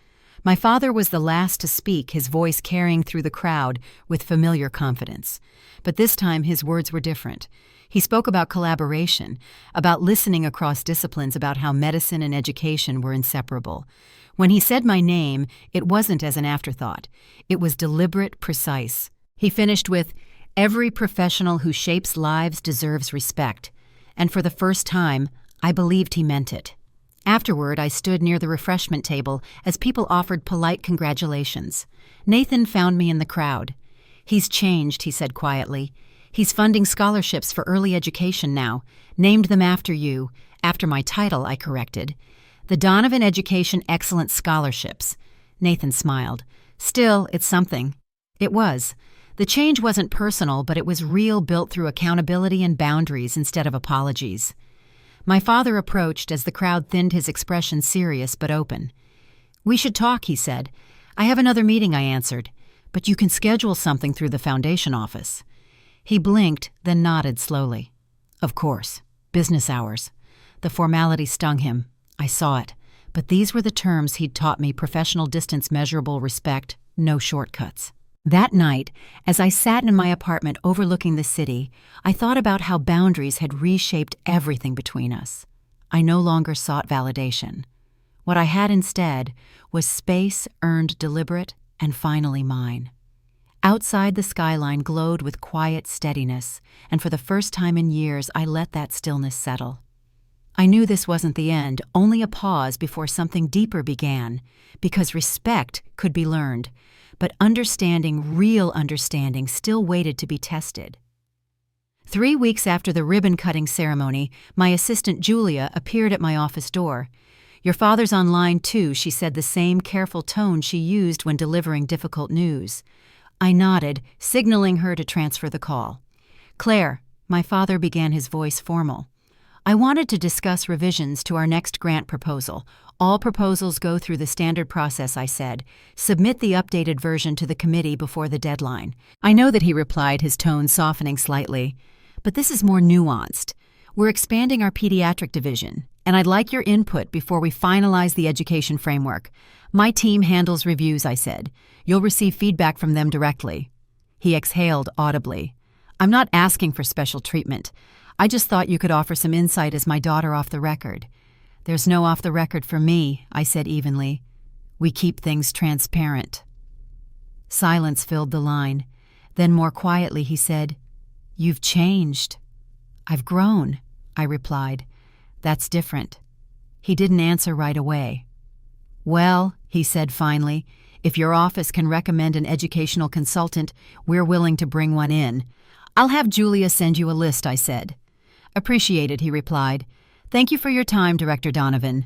My father was the last to speak, his voice carrying through the crowd with familiar confidence. But this time his words were different. He spoke about collaboration, about listening across disciplines, about how medicine and education were inseparable. When he said my name, it wasn't as an afterthought. It was deliberate, precise. He finished with, "Every professional who shapes lives deserves respect." And for the first time, I believed he meant it. Afterward, I stood near the refreshment table as people offered polite congratulations. Nathan found me in the crowd. "He's changed," he said quietly. "He's funding scholarships for early education now. Named them after you. After my title," I corrected. "The Donovan Education Excellence Scholarships." Nathan smiled. "Still, it's something." It was. The change wasn't personal, but it was real, built through accountability and boundaries instead of apologies. My father approached as the crowd thinned, his expression serious but open. "We should talk," he said. "I have another meeting," I answered. "But you can schedule something through the foundation office." He blinked, then nodded slowly. "Of course. Business hours." The formality stung him. I saw it. But these were the terms he'd taught me: professional distance, measurable respect, no shortcuts. That night, as I sat in my apartment overlooking the city, I thought about how boundaries had reshaped everything between us. I no longer sought validation. What I had instead was space earned deliberate and finally mine. Outside, the skyline glowed with quiet steadiness, and for the first time in years I let that stillness settle. I knew this wasn't the end, only a pause before something deeper began, because respect could be learned, but understanding, real understanding, still waited to be tested. 3 weeks after the ribbon-cutting ceremony, my assistant Julia appeared at my office door. "Your father's online too," she said, the same careful tone she used when delivering difficult news. I nodded, signaling her to transfer the call. "Claire," my father began, his voice formal. "I wanted to discuss revisions to our next grant proposal. All proposals go through the standard process," I said. "Submit the updated version to the committee before the deadline." "I know that," he replied, his tone softening slightly. "But this is more nuanced. We're expanding our pediatric division, and I'd like your input before we finalize the education framework. My team handles reviews," I said. "You'll receive feedback from them directly." He exhaled audibly. "I'm not asking for special treatment. I just thought you could offer some insight as my daughter off the record." "There's no off the record for me," I said evenly. "We keep things transparent." Silence filled the line. Then more quietly he said, "You've changed." "I've grown," I replied. "That's different." He didn't answer right away. "Well," he said finally, "if your office can recommend an educational consultant, we're willing to bring one in." "I'll have Julia send you a list," I said. "Appreciated," he replied. "Thank you for your time, Director Donovan."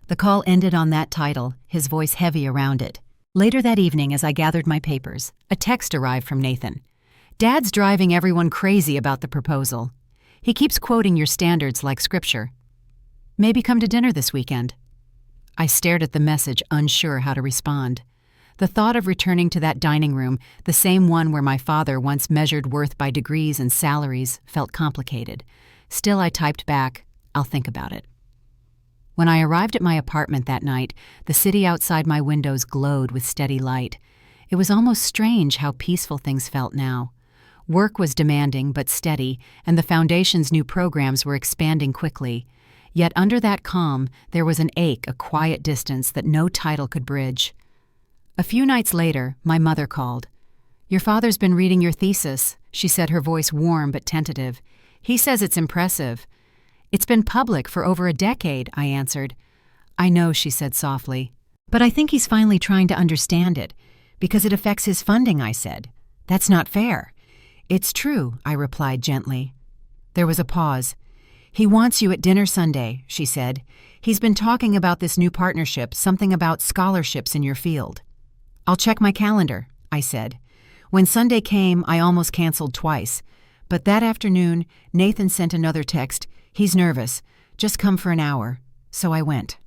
The call ended on that title, his voice heavy around it. Later that evening, as I gathered my papers, a text arrived from Nathan. "Dad's driving everyone crazy about the proposal. He keeps quoting your standards like scripture. Maybe come to dinner this weekend." I stared at the message, unsure how to respond. The thought of returning to that dining room, the same one where my father once measured worth by degrees and salaries, felt complicated. Still, I typed back, "I'll think about it." When I arrived at my apartment that night, the city outside my windows glowed with steady light. It was almost strange how peaceful things felt now. Work was demanding but steady, and the Foundation's new programs were expanding quickly. Yet under that calm, there was an ache, a quiet distance that no title could bridge. A few nights later, my mother called. "Your father's been reading your thesis," she said, her voice warm but tentative. "He says it's impressive." "It's been public for over a decade," I answered. "I know," she said softly. "But I think he's finally trying to understand it, because it affects his funding," I said. "That's not fair." "It's true," I replied gently. There was a pause. "He wants you at dinner Sunday," she said. "He's been talking about this new partnership, something about scholarships in your field." "I'll check my calendar," I said. When Sunday came, I almost canceled twice. But that afternoon, Nathan sent another text. "He's nervous. Just come for an hour." So I went.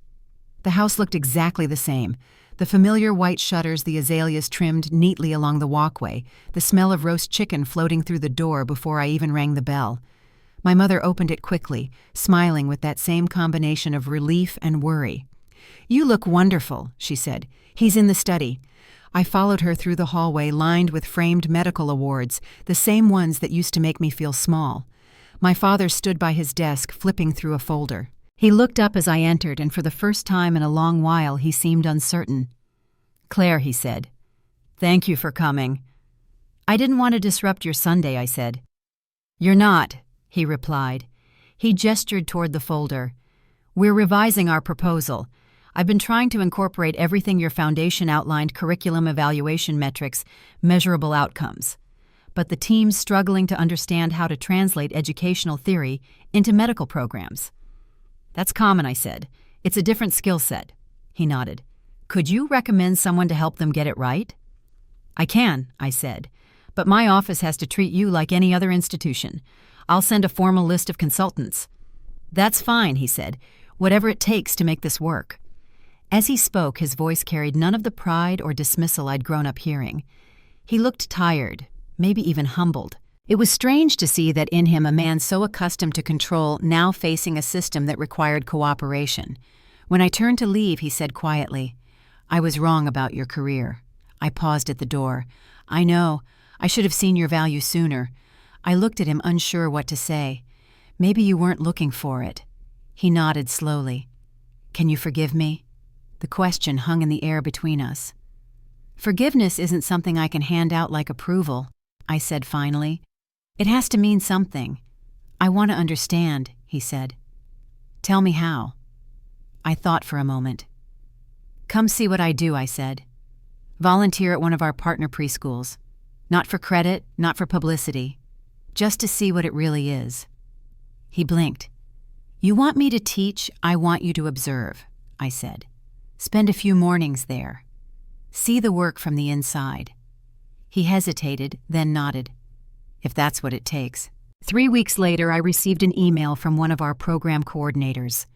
The house looked exactly the same. The familiar white shutters, the azaleas trimmed neatly along the walkway, the smell of roast chicken floating through the door before I even rang the bell. My mother opened it quickly, smiling with that same combination of relief and worry. "You look wonderful," she said. "He's in the study." I followed her through the hallway lined with framed medical awards, the same ones that used to make me feel small. My father stood by his desk, flipping through a folder. He looked up as I entered, and for the first time in a long while he seemed uncertain. "Claire," he said. "Thank you for coming." "I didn't want to disrupt your Sunday," I said. "You're not," he replied. He gestured toward the folder. "We're revising our proposal. I've been trying to incorporate everything your foundation outlined: curriculum, evaluation metrics, measurable outcomes. But the team's struggling to understand how to translate educational theory into medical programs." "That's common," I said. "It's a different skill set." He nodded. "Could you recommend someone to help them get it right?" "I can," I said. "But my office has to treat you like any other institution. I'll send a formal list of consultants." "That's fine," he said. "Whatever it takes to make this work." As he spoke, his voice carried none of the pride or dismissal I'd grown up hearing. He looked tired, maybe even humbled. It was strange to see that in him a man so accustomed to control now facing a system that required cooperation. When I turned to leave, he said quietly, "I was wrong about your career." I paused at the door. "I know. I should have seen your value sooner." I looked at him, unsure what to say. "Maybe you weren't looking for it." He nodded slowly. "Can you forgive me?" The question hung in the air between us. "Forgiveness isn't something I can hand out like approval," I said finally. "It has to mean something." "I want to understand," he said. "Tell me how." I thought for a moment. "Come see what I do," I said. "Volunteer at one of our partner preschools. Not for credit, not for publicity. Just to see what it really is." He blinked. "You want me to teach, I want you to observe," I said. "Spend a few mornings there. See the work from the inside." He hesitated, then nodded. "If that's what it takes." 3 weeks later, I received an email from one of our program coordinators.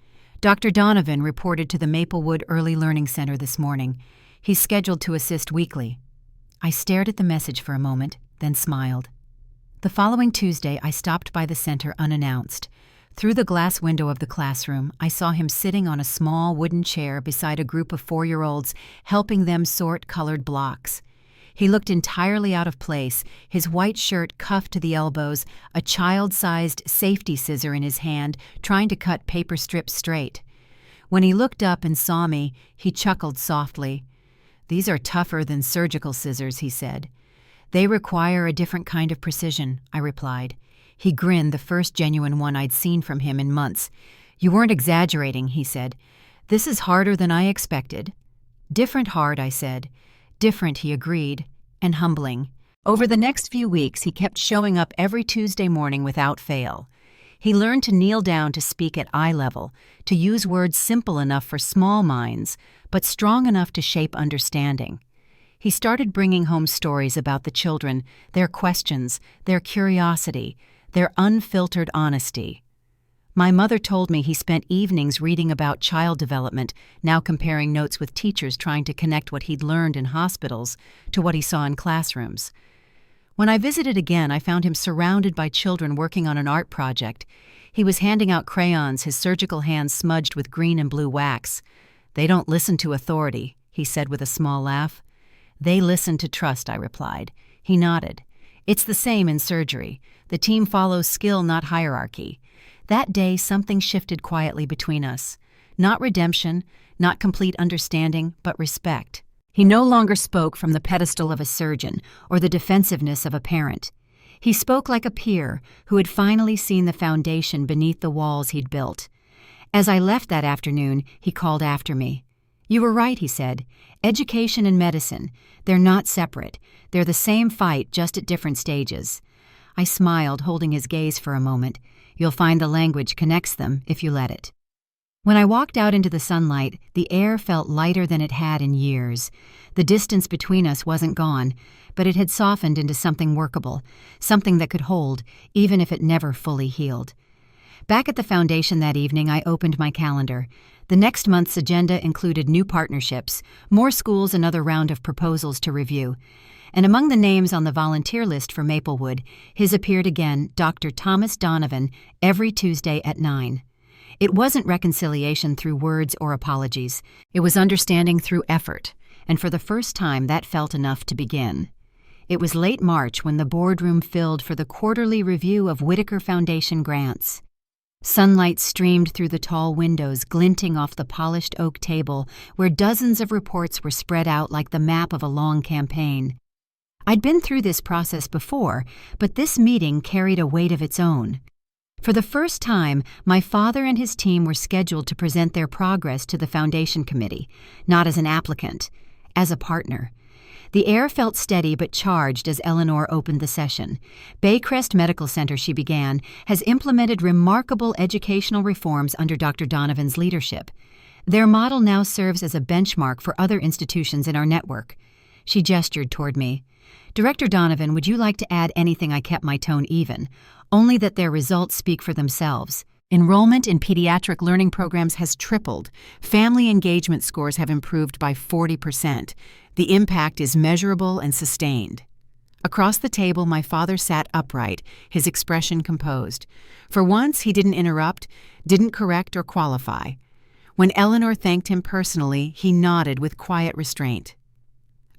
"Dr. Donovan reported to the Maplewood Early Learning Center this morning. He's scheduled to assist weekly." I stared at the message for a moment, then smiled. The following Tuesday, I stopped by the center unannounced. Through the glass window of the classroom, I saw him sitting on a small wooden chair beside a group of 4-year-olds, helping them sort colored blocks. He looked entirely out of place, his white shirt cuffed to the elbows, a child-sized safety scissor in his hand, trying to cut paper strips straight. When he looked up and saw me, he chuckled softly. "These are tougher than surgical scissors," he said. "They require a different kind of precision," I replied. He grinned, the first genuine one I'd seen from him in months. "You weren't exaggerating," he said. "This is harder than I expected." "Different hard," I said. "Different," he agreed, "and humbling." Over the next few weeks, he kept showing up every Tuesday morning without fail. He learned to kneel down to speak at eye level, to use words simple enough for small minds, but strong enough to shape understanding. He started bringing home stories about the children, their questions, their curiosity, their unfiltered honesty. My mother told me he spent evenings reading about child development, now comparing notes with teachers trying to connect what he'd learned in hospitals to what he saw in classrooms. When I visited again, I found him surrounded by children working on an art project. He was handing out crayons, his surgical hands smudged with green and blue wax. "They don't listen to authority," he said with a small laugh. "They listen to trust," I replied. He nodded. "It's the same in surgery. The team follows skill, not hierarchy. That day, something shifted quietly between us. Not redemption, not complete understanding, but respect. He no longer spoke from the pedestal of a surgeon or the defensiveness of a parent. He spoke like a peer who had finally seen the foundation beneath the walls he'd built. As I left that afternoon, he called after me. "You were right," he said. "Education and medicine, they're not separate. They're the same fight, just at different stages." I smiled, holding his gaze for a moment. "You'll find the language connects them if you let it." When I walked out into the sunlight, the air felt lighter than it had in years. The distance between us wasn't gone, but it had softened into something workable, something that could hold, even if it never fully healed. Back at the foundation that evening, I opened my calendar. The next month's agenda included new partnerships, more schools, another round of proposals to review. And among the names on the volunteer list for Maplewood, his appeared again, Dr. Thomas Donovan, every Tuesday at 9. It wasn't reconciliation through words or apologies. It was understanding through effort, and for the first time that felt enough to begin. It was late March when the boardroom filled for the quarterly review of Whitaker Foundation grants. Sunlight streamed through the tall windows, glinting off the polished oak table where dozens of reports were spread out like the map of a long campaign. I'd been through this process before, but this meeting carried a weight of its own. For the first time, my father and his team were scheduled to present their progress to the Foundation Committee, not as an applicant, as a partner. The air felt steady but charged as Eleanor opened the session. Baycrest Medical Center, she began, has implemented remarkable educational reforms under Dr. Donovan's leadership. Their model now serves as a benchmark for other institutions in our network. She gestured toward me. "Director Donovan, would you like to add anything?" I kept my tone even, only that their results speak for themselves. Enrollment in pediatric learning programs has tripled. Family engagement scores have improved by 40%. The impact is measurable and sustained. Across the table, my father sat upright, his expression composed. For once, he didn't interrupt, didn't correct or qualify. When Eleanor thanked him personally, he nodded with quiet restraint.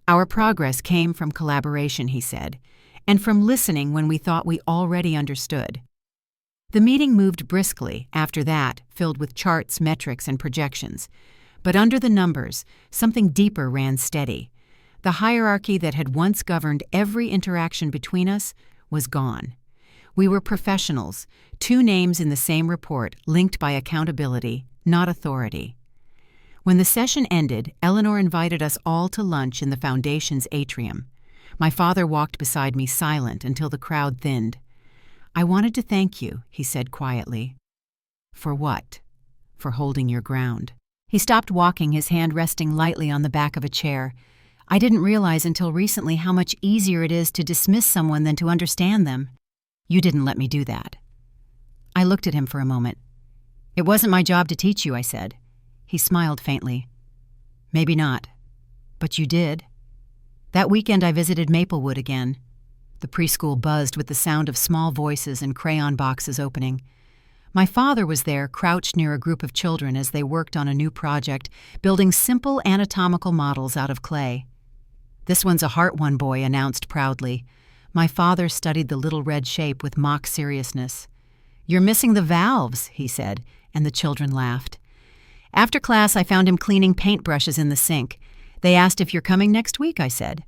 "Our progress came from collaboration," he said, "and from listening when we thought we already understood." The meeting moved briskly after that, filled with charts, metrics, and projections. But under the numbers, something deeper ran steady. The hierarchy that had once governed every interaction between us was gone. We were professionals, two names in the same report, linked by accountability, not authority. When the session ended, Eleanor invited us all to lunch in the Foundation's atrium. My father walked beside me silent until the crowd thinned. "I wanted to thank you," he said quietly. "For what?" "For holding your ground." He stopped walking, his hand resting lightly on the back of a chair. "I didn't realize until recently how much easier it is to dismiss someone than to understand them. You didn't let me do that." I looked at him for a moment. "It wasn't my job to teach you," I said. He smiled faintly. "Maybe not. But you did." That weekend I visited Maplewood again. The preschool buzzed with the sound of small voices and crayon boxes opening. My father was there, crouched near a group of children as they worked on a new project, building simple anatomical models out of clay. "This one's a heart one," boy announced proudly. My father studied the little red shape with mock seriousness. "You're missing the valves," he said, and the children laughed. After class, I found him cleaning paintbrushes in the sink. "They asked if you're coming next week," I said.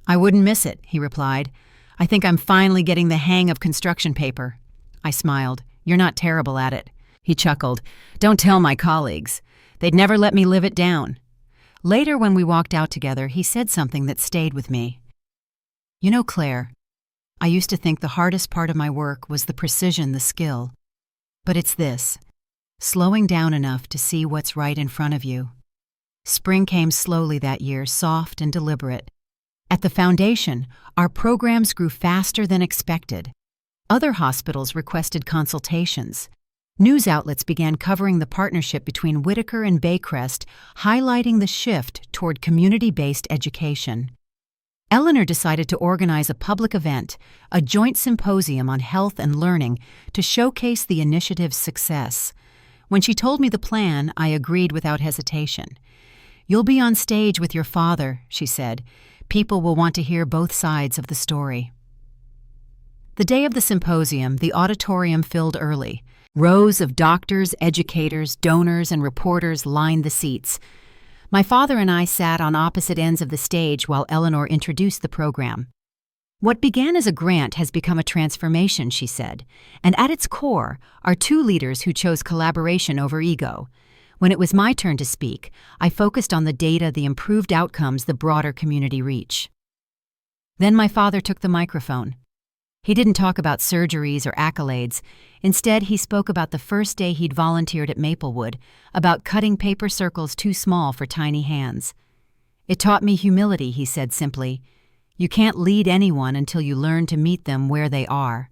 "I wouldn't miss it," he replied. "I think I'm finally getting the hang of construction paper." I smiled. "You're not terrible at it." He chuckled. "Don't tell my colleagues. They'd never let me live it down." Later, when we walked out together, he said something that stayed with me. "You know, Claire, I used to think the hardest part of my work was the precision, the skill. But it's this, slowing down enough to see what's right in front of you." Spring came slowly that year, soft and deliberate. At the Foundation, our programs grew faster than expected. Other hospitals requested consultations. News outlets began covering the partnership between Whitaker and Baycrest, highlighting the shift toward community-based education. Eleanor decided to organize a public event, a joint symposium on health and learning, to showcase the initiative's success. When she told me the plan, I agreed without hesitation. "You'll be on stage with your father," she said. "People will want to hear both sides of the story." The day of the symposium, the auditorium filled early. Rows of doctors, educators, donors, and reporters lined the seats. My father and I sat on opposite ends of the stage while Eleanor introduced the program. "What began as a grant has become a transformation," she said, "and at its core are two leaders who chose collaboration over ego." When it was my turn to speak, I focused on the data, the improved outcomes the broader community reach. Then my father took the microphone. He didn't talk about surgeries or accolades. Instead, he spoke about the first day he'd volunteered at Maplewood, about cutting paper circles too small for tiny hands. "It taught me humility," he said simply. "You can't lead anyone until you learn to meet them where they are."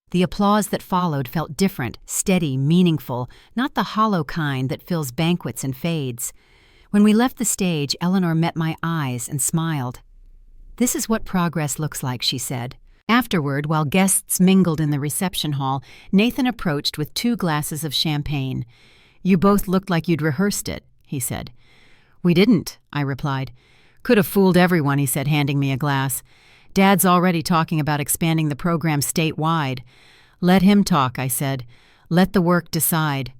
The applause that followed felt different, steady, meaningful, not the hollow kind that fills banquets and fades. When we left the stage, Eleanor met my eyes and smiled. "This is what progress looks like," she said. Afterward, while guests mingled in the reception hall, Nathan approached with 2 glasses of champagne. "You both looked like you'd rehearsed it," he said. "We didn't," I replied. "Could have fooled everyone," he said, handing me a glass. "Dad's already talking about expanding the program statewide." "Let him talk," I said. "Let the work decide."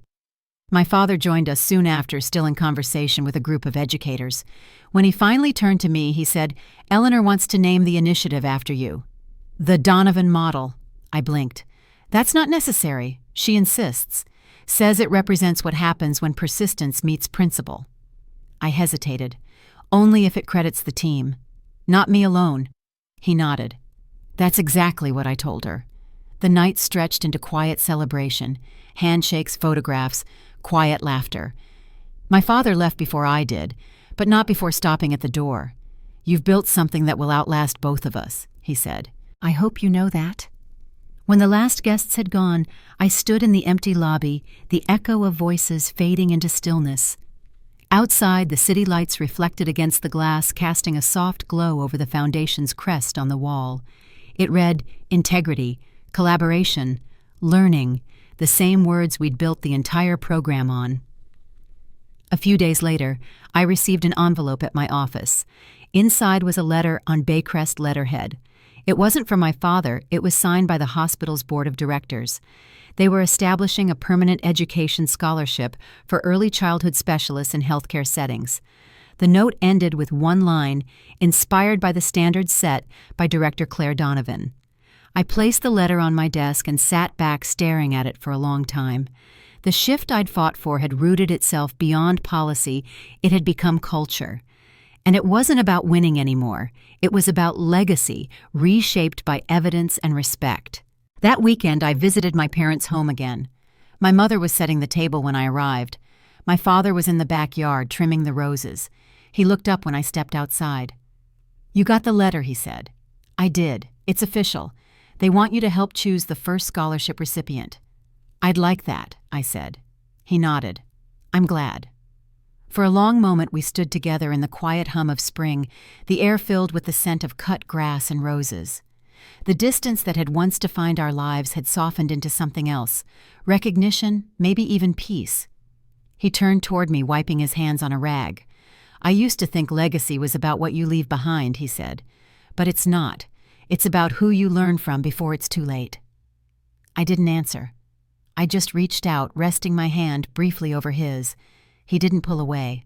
My father joined us soon after, still in conversation with a group of educators. When he finally turned to me, he said, "Eleanor wants to name the initiative after you." "The Donovan Model." I blinked. "That's not necessary. She insists. Says it represents what happens when persistence meets principle." I hesitated. "Only if it credits the team. Not me alone." He nodded. "That's exactly what I told her." The night stretched into quiet celebration, handshakes, photographs, quiet laughter. My father left before I did, but not before stopping at the door. "You've built something that will outlast both of us," he said. "I hope you know that." When the last guests had gone, I stood in the empty lobby, the echo of voices fading into stillness. Outside, the city lights reflected against the glass, casting a soft glow over the foundation's crest on the wall. It read, "Integrity, collaboration, learning," the same words we'd built the entire program on. A few days later, I received an envelope at my office. Inside was a letter on Baycrest letterhead. It wasn't from my father, it was signed by the hospital's board of directors. They were establishing a permanent education scholarship for early childhood specialists in healthcare settings. The note ended with one line, inspired by the standards set by Director Claire Donovan. I placed the letter on my desk and sat back staring at it for a long time. The shift I'd fought for had rooted itself beyond policy. It had become culture. And it wasn't about winning anymore. It was about legacy, reshaped by evidence and respect. That weekend, I visited my parents' home again. My mother was setting the table when I arrived. My father was in the backyard, trimming the roses. He looked up when I stepped outside. "You got the letter," he said. "I did. It's official. They want you to help choose the first scholarship recipient." "I'd like that," I said. He nodded. "I'm glad." For a long moment we stood together in the quiet hum of spring, the air filled with the scent of cut grass and roses. The distance that had once defined our lives had softened into something else, recognition, maybe even peace. He turned toward me, wiping his hands on a rag. "I used to think legacy was about what you leave behind," he said. "But it's not. It's about who you learn from before it's too late." I didn't answer. I just reached out, resting my hand briefly over his. He didn't pull away.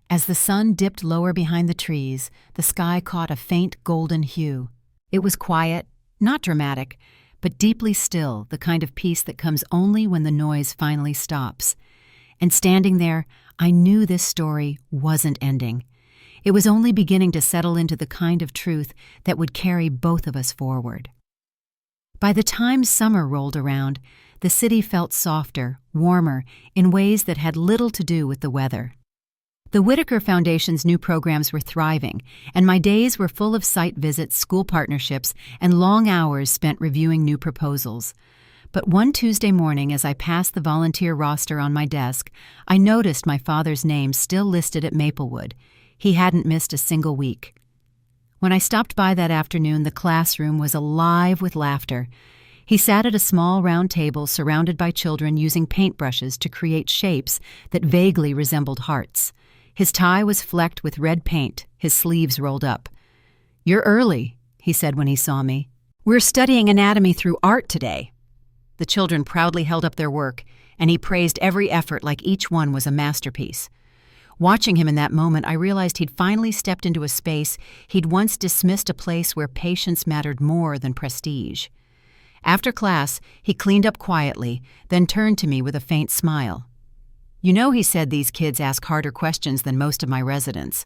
As the sun dipped lower behind the trees, the sky caught a faint golden hue. It was quiet, not dramatic, but deeply still, the kind of peace that comes only when the noise finally stops. And standing there, I knew this story wasn't ending. It was only beginning to settle into the kind of truth that would carry both of us forward. By the time summer rolled around, the city felt softer, warmer, in ways that had little to do with the weather. The Whitaker Foundation's new programs were thriving, and my days were full of site visits, school partnerships, and long hours spent reviewing new proposals. But one Tuesday morning, as I passed the volunteer roster on my desk, I noticed my father's name still listed at Maplewood. He hadn't missed a single week. When I stopped by that afternoon, the classroom was alive with laughter. He sat at a small round table surrounded by children using paintbrushes to create shapes that vaguely resembled hearts. His tie was flecked with red paint, his sleeves rolled up. "You're early," he said when he saw me. "We're studying anatomy through art today." The children proudly held up their work, and he praised every effort like each one was a masterpiece. Watching him in that moment, I realized he'd finally stepped into a space he'd once dismissed, a place where patience mattered more than prestige. After class, he cleaned up quietly, then turned to me with a faint smile. "You know," he said, "these kids ask harder questions than most of my residents."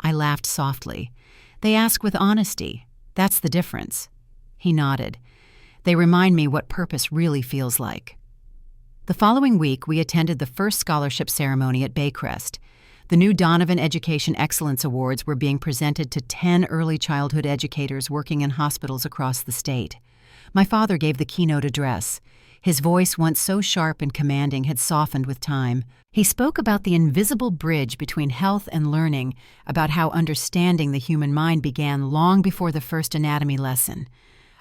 I laughed softly. "They ask with honesty. That's the difference." He nodded. "They remind me what purpose really feels like." The following week, we attended the first scholarship ceremony at Baycrest. The new Donovan Education Excellence Awards were being presented to 10 early childhood educators working in hospitals across the state. My father gave the keynote address. His voice, once so sharp and commanding, had softened with time. He spoke about the invisible bridge between health and learning, about how understanding the human mind began long before the first anatomy lesson.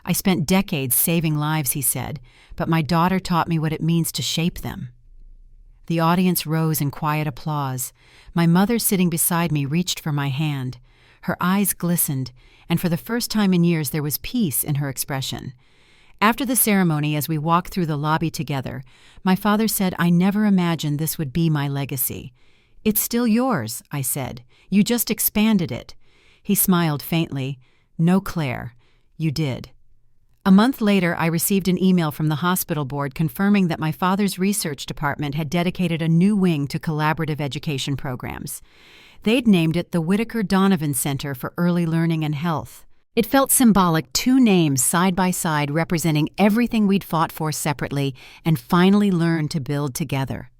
"I spent decades saving lives," he said, "but my daughter taught me what it means to shape them." The audience rose in quiet applause. My mother, sitting beside me, reached for my hand. Her eyes glistened, and for the first time in years there was peace in her expression. After the ceremony, as we walked through the lobby together, my father said, "I never imagined this would be my legacy." "It's still yours," I said. "You just expanded it." He smiled faintly. "No, Claire, you did." A month later, I received an email from the hospital board confirming that my father's research department had dedicated a new wing to collaborative education programs. They'd named it the Whitaker Donovan Center for Early Learning and Health. It felt symbolic, 2 names side by side representing everything we'd fought for separately and finally learned to build together.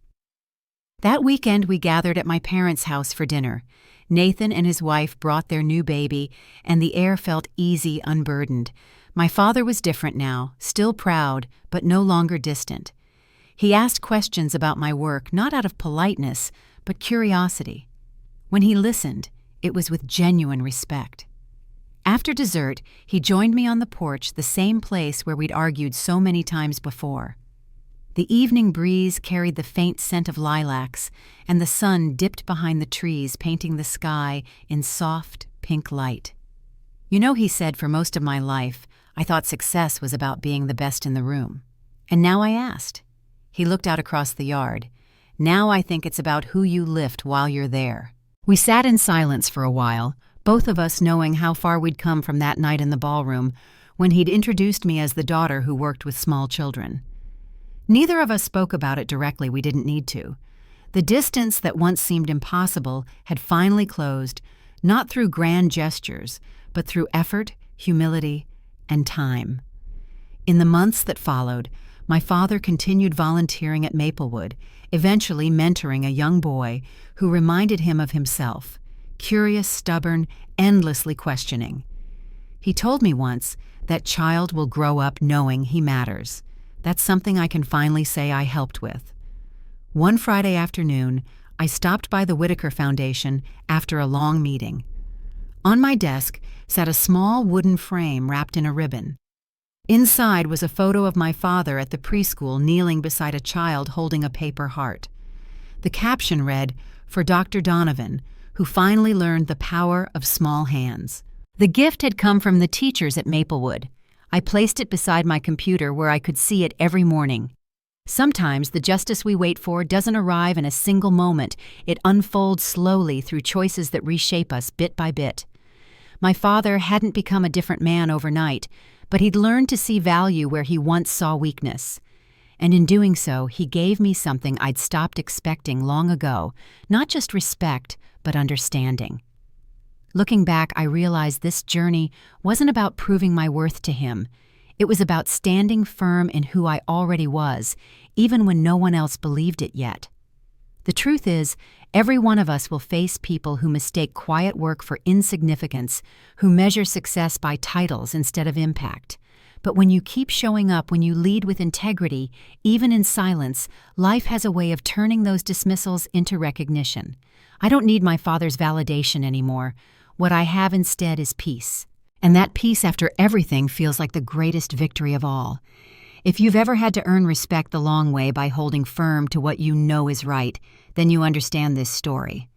That weekend, we gathered at my parents' house for dinner. Nathan and his wife brought their new baby, and the air felt easy, unburdened. My father was different now, still proud, but no longer distant. He asked questions about my work, not out of politeness, but curiosity. When he listened, it was with genuine respect. After dessert, he joined me on the porch, the same place where we'd argued so many times before. The evening breeze carried the faint scent of lilacs, and the sun dipped behind the trees, painting the sky in soft, pink light. "You know," he said, "for most of my life, I thought success was about being the best in the room. And now I asked." He looked out across the yard. "Now I think it's about who you lift while you're there." We sat in silence for a while, both of us knowing how far we'd come from that night in the ballroom when he'd introduced me as the daughter who worked with small children. Neither of us spoke about it directly. We didn't need to. The distance that once seemed impossible had finally closed, not through grand gestures, but through effort, humility, and time. In the months that followed, my father continued volunteering at Maplewood, eventually mentoring a young boy who reminded him of himself, curious, stubborn, endlessly questioning. He told me once, "That child will grow up knowing he matters." That's something I can finally say I helped with. One Friday afternoon, I stopped by the Whitaker Foundation after a long meeting. On my desk sat a small wooden frame wrapped in a ribbon. Inside was a photo of my father at the preschool kneeling beside a child holding a paper heart. The caption read, "For Dr. Donovan, who finally learned the power of small hands." The gift had come from the teachers at Maplewood. I placed it beside my computer where I could see it every morning. Sometimes the justice we wait for doesn't arrive in a single moment. It unfolds slowly through choices that reshape us bit by bit. My father hadn't become a different man overnight, but he'd learned to see value where he once saw weakness. And in doing so, he gave me something I'd stopped expecting long ago, not just respect, but understanding. Looking back, I realized this journey wasn't about proving my worth to him. It was about standing firm in who I already was, even when no one else believed it yet. The truth is, every one of us will face people who mistake quiet work for insignificance, who measure success by titles instead of impact. But when you keep showing up, when you lead with integrity, even in silence, life has a way of turning those dismissals into recognition. I don't need my father's validation anymore. What I have instead is peace. And that peace after everything feels like the greatest victory of all. If you've ever had to earn respect the long way by holding firm to what you know is right, then you understand this story.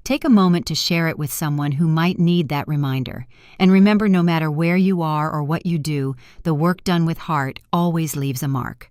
Take a moment to share it with someone who might need that reminder. And remember, no matter where you are or what you do, the work done with heart always leaves a mark.